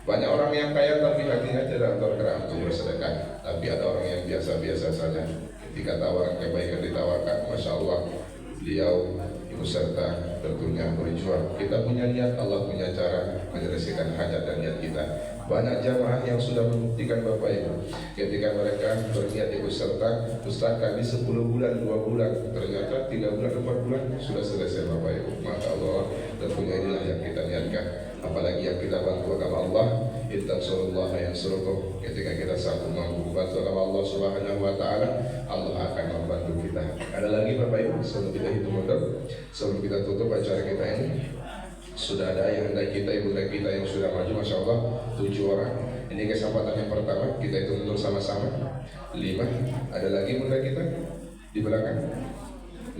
Banyak orang yang kaya tapi hatinya tidak tergerak untuk bersedekah, tapi ada orang yang biasa-biasa saja. Ketika tawaran kebaikan ditawarkan, Masya Allah, beliau ikut serta tentunya berjuang. Kita punya niat, Allah punya cara menyelesaikan hajat dan niat kita. Banyak jamaah yang sudah membuktikan Bapak Ibu, ketika mereka berniat ikut serta, Ustaz kami 10 bulan, 2 bulan, ternyata 3 bulan, 4 bulan sudah selesai Bapak Ibu. Maka Allah, tentunya inilah yang kita niatkan. Apalagi yang kita bantu agama Allah, intansurullah yansurkum. Ketika kita sanggup mampu bantu agama Allah Subhanahu wa taala, Allah akan membantu kita. Ada lagi Bapak Ibu, sebelum kita hitung mundur, sebelum kita tutup acara kita ini, sudah ada ayahanda kita, ibunda kita yang sudah maju, Masya Allah, 7 orang. Ini kesempatan yang pertama, kita hitung mundur sama-sama. 5, ada lagi bunda kita di belakang.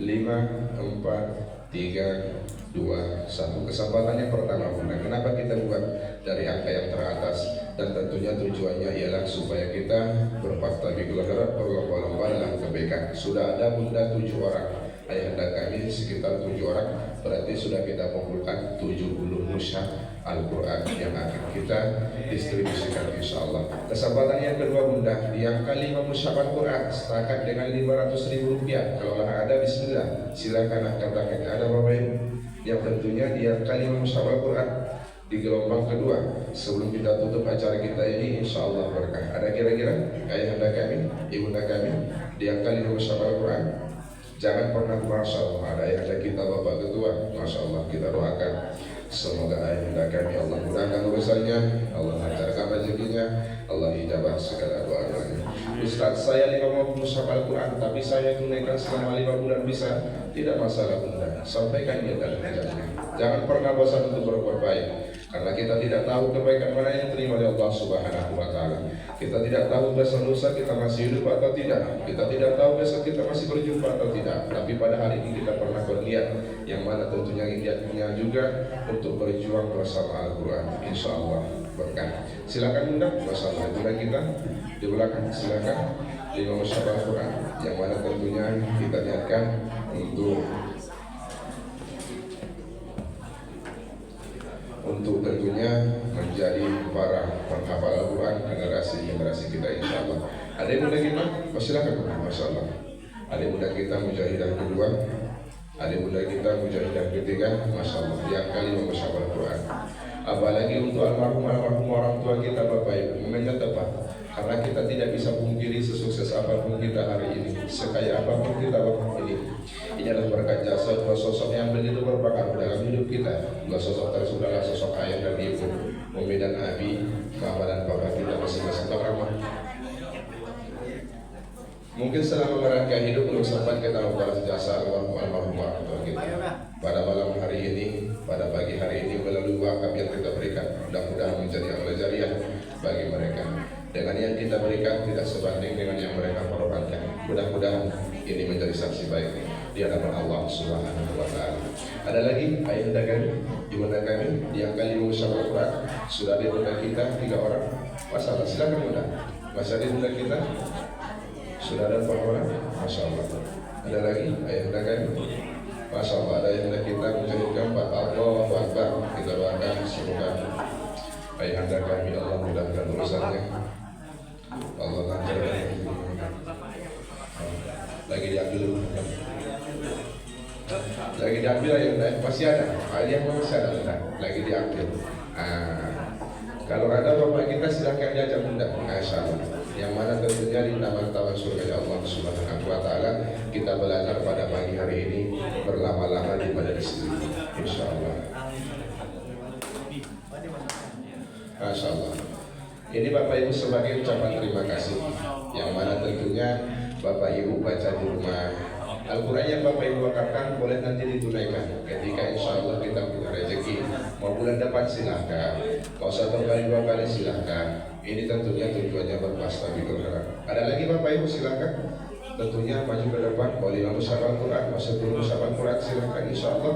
5, 4, 3, 2, 1. Kesempatan yang pertama bunda. Kenapa kita buat dari angka yang teratas? Dan tentunya tujuannya ialah supaya kita berfastabiqul khairat, berlomba-lomba dalam kebaikan. Sudah ada bunda 7 orang, ayahanda kami sekitar 7 orang. Berarti sudah kita kumpulkan 70 mushaf Al-Quran yang akan kita distribusikan insyaAllah. Kesempatan yang kedua bunda, di angka 5 mushaf Al-Quran setakat dengan 500.000 rupiah. Kalau ada bismillah, silakan angkat tangan. Ada Bapak Ibu yang tentunya di angka 5 mushaf Al-Quran di gelombang kedua. Sebelum kita tutup acara kita ini, insyaAllah berkah. Ada kira-kira ayahanda kami, ibunda kami di angka 5 mushaf Al-Quran? Jangan pernah, Masya Allah, ada ayahanda kita Bapak Ketua, Masya Allah, kita doakan semoga ayahanda kami Allah mudahkan urusannya, Allah lancarkan rezekinya, Allah ijabah segala doa-doanya. Ustaz, saya 50 mushaf Al-Quran, tapi saya tunaikan selama 5 bulan bisa? Tidak masalah bunda, sampaikan dia dalam hajatnya. Jangan pernah bosan untuk berbuat baik, karena kita tidak tahu kebaikan mana yang diterima oleh Allah Subhanahu wa taala. Kita tidak tahu besok lusa kita masih hidup atau tidak. Kita tidak tahu besok kita masih berjumpa atau tidak. Tapi pada hari ini kita pernah berniat, yang mana tentunya niatnya juga untuk berjuang bersama Al-Quran. Insya Allah berkah. Silakan bunda, masalah bunda kita di belakang, silakan 5 mushaf Al-Quran, yang mana tentunya kita niatkan untuk tentunya menjadi para penghafal Al-Quran generasi kita insya Allah. Ada yang muda kita, silakan, Masya Allah. Ada yang muda kita mujahidah kedua, ada yang muda kita mujahidah ketiga, Masya Allah. Yang kali mushaf Al-Quran. Apalagi untuk almarhum orang tua kita Bapak Ibu, momennya tepat. Karena kita tidak bisa pungkiri sesukses apapun kita hari ini, sekaya apapun kita waktu ini. Ini adalah berkat jasa dua sosok yang begitu berpengaruh dalam hidup kita. Dua sosok tersebut adalah sosok ayah dan ibu, Umi dan Abi, mama dan papa kita masing-masing. Mungkin selama mereka hidup belum sempat kita membalas jasa almarhum orang tua kita. Pada malam hari ini, pada pagi hari ini, melalui wakaf yang kita berikan, mudah-mudahan menjadi amal jariah bagi mereka. Dengan yang kita berikan tidak sebanding dengan yang mereka korbankan. Mudah-mudahan ini menjadi saksi baik di hadapan Allah Subhanahu wa taala. Ada lagi ayahanda kami, ibunda kami yang kali mushaf Al-Quran. Sudah di bunda kita 3 orang. Masalah, silakan bunda. Masih di bunda kita sudah ada 4 orang. Masya Allah. Ada lagi ayahanda kami. Masya Allah, ada ayahanda kita menjadi keempat. Allahu Akbar. Kita doakan semoga ayahanda kami Allah mudahkan urusannya, Allah lancarkan. Lagi diambil dulu. Lagi diambil ayahanda, masih ada. Ayah masih ada, lagi diambil. Kalau ada bapak kita silahkan diajak bunda, Masya Allah. Yang mana tentunya di taman surga Allah Subhanahu wa taala kita belajar pada pagi hari ini berlama-lama di majelis ini, insya Allah. Masya Allah. Ini Bapak Ibu sebagai ucapan terima kasih, yang mana tentunya Bapak Ibu baca di rumah. Al-Quran yang Bapak Ibu wakafkan boleh nanti ditunaikan ketika insya Allah kita punya rezeki. Mau bulan depan silahkan, mau 1 kali 2 kali silahkan. Ini tentunya tujuannya berfastabiqul khairat. Ada lagi Bapak Ibu silahkan, tentunya maju ke depan. Mau 5 mushaf Al-Quran, mau 10 mushaf Al-Quran silahkan insya Allah.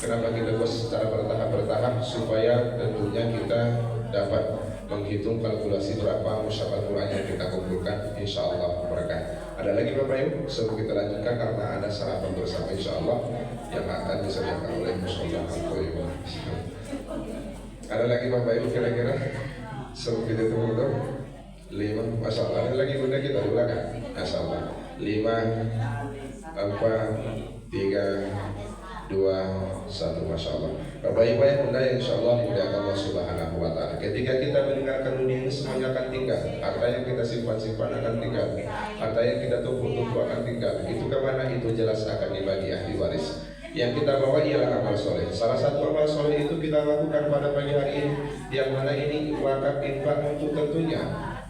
Kenapa kita buat secara bertahap supaya tentunya kita dapat menghitung kalkulasi berapa mushaf Al-Quran yang kita kumpulkan, insya Allah berkah. Ada lagi Bapak Ibu sebelum kita lanjutkan karena ada sarapan bersama insya Allah yang akan disediakan oleh Musyola Al-Quran. Ada lagi Bapak Ibu kira-kira sebelum kita tunggu 5, Masya Allah. Ada lagi bunda kita di belakang, Masya Allah. 5, 4, 3, 2, 1. Masya Allah. Bapak Ibu yang bunda yang insya Allah dimuliakan Allah Subhanahu wa Ta'ala. Ketika kita meninggalkan dunia ini semuanya akan tinggal. Harta yang kita simpan-simpan akan tinggal. Harta yang kita tumpuk-tumpuk akan tinggal. Itu kemana? Itu jelas akan dibagi ahli waris. Yang kita bawa ialah amal soleh. Salah satu amal soleh itu kita lakukan pada pagi hari ini, yang mana ini wakaf infak untuk tentunya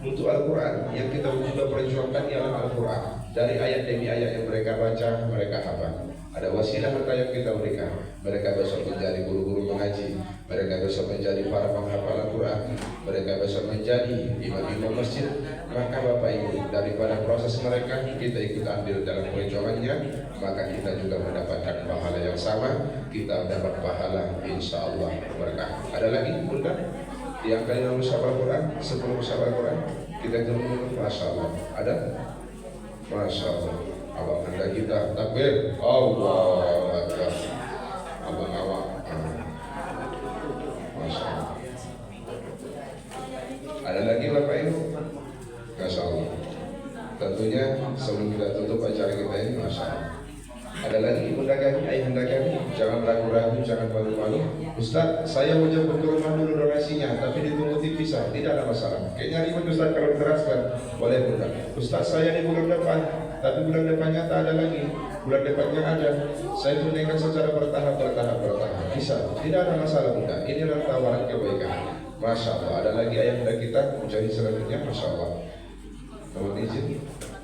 untuk Al-Quran. Yang kita juga perjuangkan ialah Al-Quran. Dari ayat demi ayat yang mereka baca, mereka hafal. Ada wasilah harta yang kita berikan. Mereka besok menjadi guru-guru mengaji. Mereka besok menjadi para penghafal Al-Quran. Mereka besok menjadi imam-imam masjid. Maka Bapak Ibu, daripada proses mereka kita ikut ambil dalam perjuangannya, maka kita juga mendapatkan pahala yang sama. Kita mendapat pahala insya Allah berkah. Ada lagi bunda yang kalian musyawar Al-Quran, sebelum musyawar Al-Quran kita ketemu. Masya Allah. Ada? Masya Allah. Abang anda kita takbir. Allah Akbar. Abang awak. Masya Allah. Ada lagi Bapak Ibu? Masya Allah. Tentunya sebelum kita tutup acara kita ini, Masya Allah, ada lagi bunda kami, ayahanda kami, jangan ragu-ragu, jangan malu-malu. Ustaz, saya mau jemput ke rumah dulu donasinya, tapi ditunggu dipisah, tidak ada masalah. Kayaknya ribet Ustaz kalau diteraskan. Boleh bunda. Ustaz, saya di bulan depan, tapi bulan depannya tak ada lagi. Bulan depannya ada. Saya tunaikan secara bertahap. Bisa, tidak ada masalah bunda. Inilah tawaran kebaikan. Masya Allah. Ada lagi ayahanda kita, mujahid selanjutnya, Masya Allah. Mohon izin,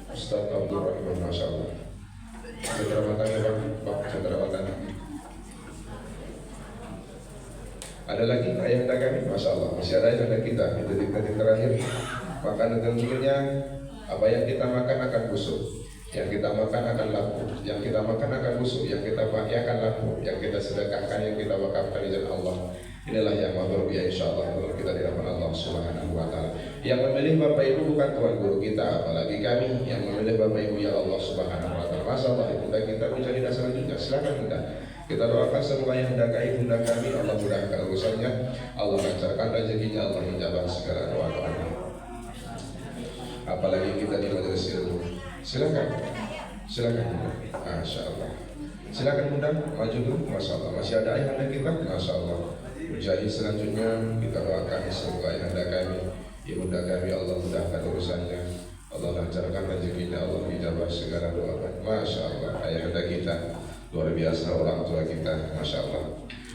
Ustaz Abdul Rahman, Masya Allah. Saudara matanya Pak, saudara matanya. Ada lagi ayahanda kami, Masya Allah. Masih ada ayahanda kita. Itu detik terakhir. Makanan tentunya apa yang kita makan akan busuk, yang kita makan akan laku, yang kita makan akan busuk, yang kita pakai akan laku, yang kita sedekahkan, yang kita wakafkan di jalan Allah. Inilah yang mabrur ya insya Allah kalau kita dirahmati Allah Subhanahu wa Ta'ala. Yang memilih Bapak Ibu bukan tuan guru kita, apalagi kami yang memilih Bapak Ibu ya Allah Subhanahu wa Ta'ala. Masalah ibunda kita menjadi dasar juga. Silakan bunda. Kita doakan semoga yang hendak ibunda kami Allah mudahkan urusannya, Allah lancarkan rezekinya, Allah menjawab segala doa-doanya. Apalagi kita di majelis ilmu. Silakan bunda. Masya Allah. Silakan bunda, maju dulu. Masya Allah. Masih ada ayahanda kita. Masya Allah. Mujahid selanjutnya kita doakan semoga ayahanda kami, ibunda kami Allah mudahkan urusannya, Allah lancarkan rezekinya, Allah menjawab segala doa. Masya Allah. Ayahanda kita luar biasa, orang tua kita. Masya Allah.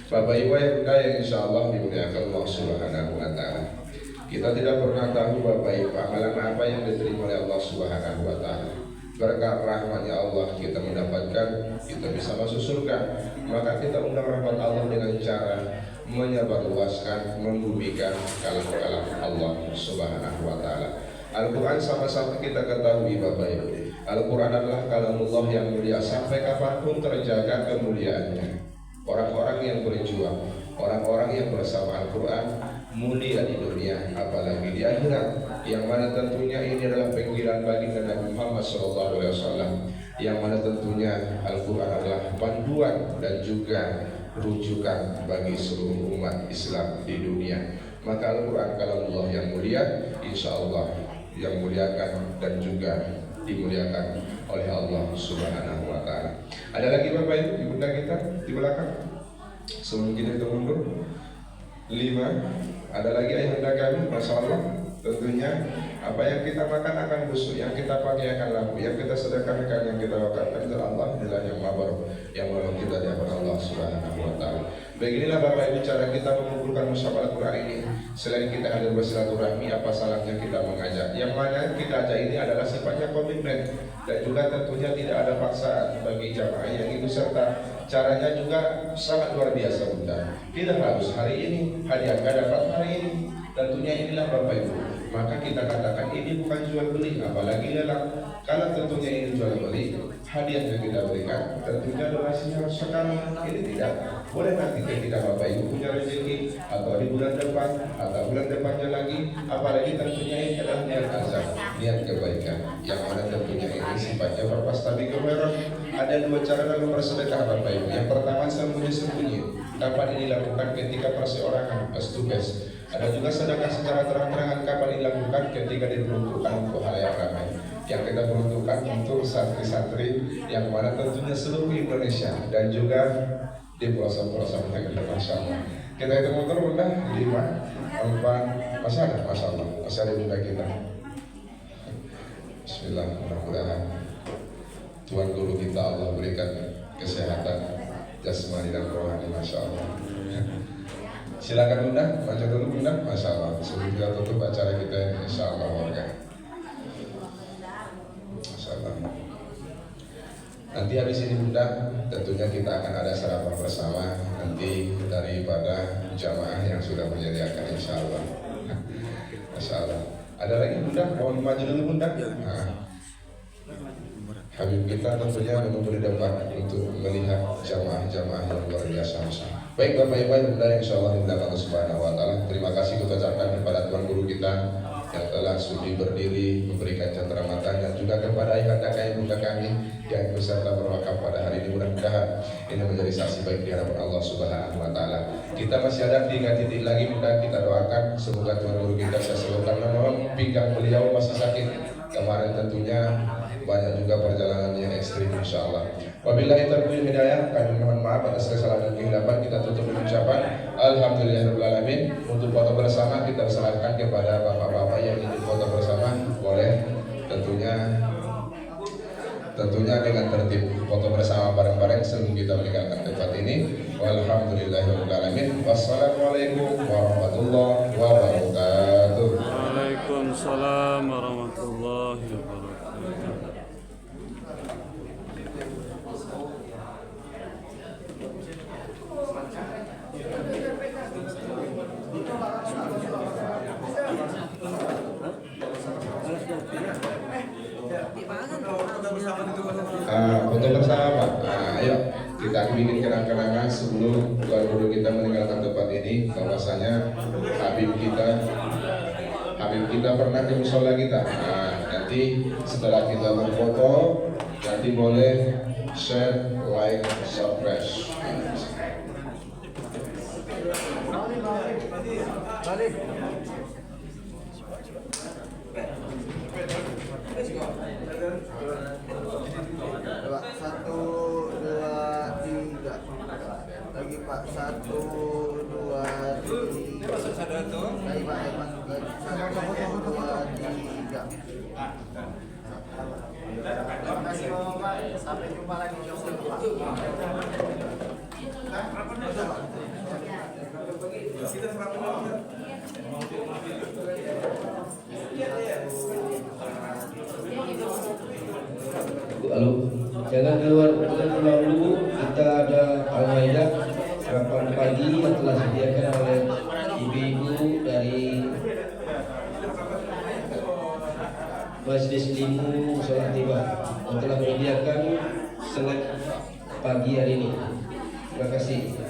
Bapak Ibu yang bunda yang insya Allah dimuliakan Allah Subhanahu wa Ta'ala. Kita tidak pernah tahu Bapak Ibu amalan apa yang diterima oleh Allah Subhanahu wa Ta'ala. Berkat rahmatnya Allah kita mendapatkan, kita bisa masuk surga. Maka kita undang rahmat Allah dengan cara menyebarluaskan, membumikan kalam-kalam Allah Subhanahu wa Ta'ala. Al-Quran sama-sama kita ketahui Bapak Ibu, Al-Quran adalah kalamullah yang mulia, sampai kapanpun terjaga kemuliaannya. Orang-orang yang berjuang, orang-orang yang bersama Al-Quran mulia di dunia, apalagi di akhirat, yang mana tentunya ini adalah panggilan bagi Nabi Muhammad SAW, yang mana tentunya Al-Quran adalah panduan dan juga rujukan bagi seluruh umat Islam di dunia. Maka Al-Quran kalamullah yang mulia, insya Allah yang muliakan dan juga dimuliakan oleh Allah Subhanahu wa Ta'ala. Ada lagi Bapak Ibu, ibunda kita di belakang. Sebelum kita mundur 5, ada lagi ayahanda kami, Masya Allah. Tentunya apa yang kita makan akan busuk, yang kita pakai akan laku, yang kita sedekahkan, yang kita wakafkan itu Allah adalah yang mabar, yang menolong kita di hadapan Allah Subhanahu wa Ta'ala. Beginilah Bapak Ibu cara kita mengumpulkan musyawarah Al-Quran ini. Selain kita hadir bersilaturahmi, apa salahnya kita mengajak? Yang mana kita ajak ini adalah sifatnya komitmen dan juga tentunya tidak ada paksaan bagi jamaah yang ikut serta. Caranya juga sangat luar biasa bunda. Tidak harus hari ini, hadiah nggak dapat hari ini. Tentunya inilah Bapak Ibu. Maka kita katakan ini bukan jual beli, apalagi lelang. Kalau tentunya ini jual beli, hadiah yang kita berikan tentunya donasinya harus sekarang. Ini tidak boleh nanti ketika Bapak Ibu punya rezeki atau di bulan depan atau bulan depannya lagi. Apalagi tentunya ini adalah niat azam, niat kebaikan, yang mana tentunya ini sifatnya berpasti kemerah. Ada 2 cara dalam bersedekah Bapak Ibu. Yang pertama sembunyi-sembunyi. Kapan ini dilakukan? Ketika perseorangan, face to face. Ada juga sedekah secara terang-terangan, kapan dilakukan? Ketika diperuntukkan untuk hal yang ramai. yang kita peruntukkan untuk santri-santri yang mana tentunya seluruh Indonesia dan juga di pelosok-pelosok negeri. Masya Allah. Kita hitung motor bunda 5, 4, masih ada, masya Allah, masih ada bunda kita. Bismillah, mudah-mudahan Tuhan Guru kita Allah berikan kesehatan jasmani dan rohani, masya Allah. Silakan bunda, baca dulu bunda, masya Allah. Sebelum kita tutup acara kita, insya Allah warga. Masya Allah. Nanti habis ini bunda, tentunya kita akan ada sarapan bersama nanti daripada jamaah yang sudah menyediakan, insya Allah. Masya Allah. Ada lagi bunda, mohon maju dulu bunda. Nah, Habib kita tentunya memberi dampak untuk melihat jamaah-jamaah yang luar biasa. Baik Bapak Ibu bunda, insya Allah Allah Subhanahu Wa Taala. Terima kasih kita ucapkan kepada Tuan Guru kita yang telah sudi berdiri memberikan cendera mata, dan juga kepada ayahanda kami bunda kami yang beserta berwakaf pada hari ini. Mudah-mudahan ini menjadi saksi baik di hadapan Allah Subhanahu Wa Taala. Kita masih ada 3 titik lagi bunda, kita doakan semoga Tuan Guru kita saya sebutkan nama pinggang beliau masih sakit kemarin, tentunya banyak juga perjalanan yang ekstrim, insya Allah. Wabillahi taufiq hidayah, kami mohon maaf atas kesalahan dan kehilapan. Kita tutup dengan ucapan Alhamdulillahirabbil alamin. Untuk foto bersama kita serahkan kepada bapak-bapak yang ingin foto bersama, boleh tentunya dengan tertib foto bersama bareng-bareng sebelum kita meninggalkan tempat ini. Walhamdulillahirabbil alamin. Wassalamualaikum warahmatullahi wabarakatuh. Waalaikumsalam warahmatullahi wabarakatuh. Foto bersama, ayo kita bikin kenang-kenangan sebelum Tuan Guru kita meninggalkan tempat ini. Bahwasanya Habib kita pernah ke musola kita. Nanti setelah kita berfoto, nanti boleh share, like, subscribe. Pak, 1, 2, 3 lagi Pak, 1, 2, 3 lagi Pak, 1, 2, 3. Terima kasih Bapak, sampai jumpa lagi. Lalu jangan keluar dulu, kita ada Al-Maidah sarapan pagi yang telah disediakan oleh ibu-ibu dari Majelis Limu Sholat Tiba yang telah menyediakan snack pagi hari ini. Terima kasih.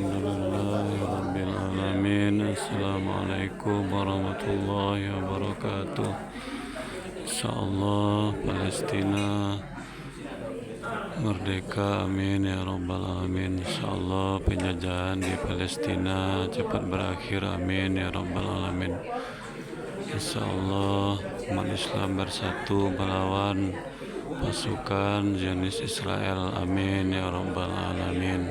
Alhamdulillahirrabbilalamin. Assalamualaikum warahmatullahi wabarakatuh. InsyaAllah Palestina merdeka, amin ya rabbal alamin. Insyaallah penjajahan di Palestina cepat berakhir, amin ya rabbal alamin. Insyaallah umat Islam bersatu melawan pasukan Zionis Israel, amin ya rabbal alamin.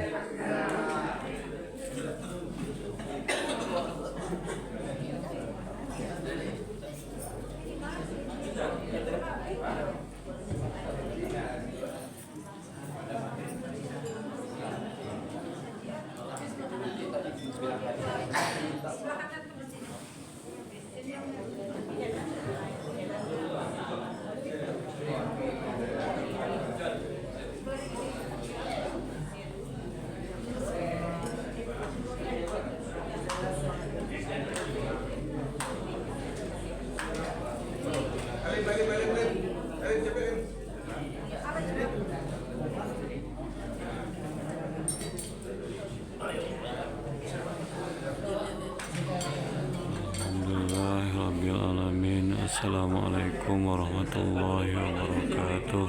Alhamdulillahirabbil alamin. Assalamualaikum warahmatullahi wabarakatuh.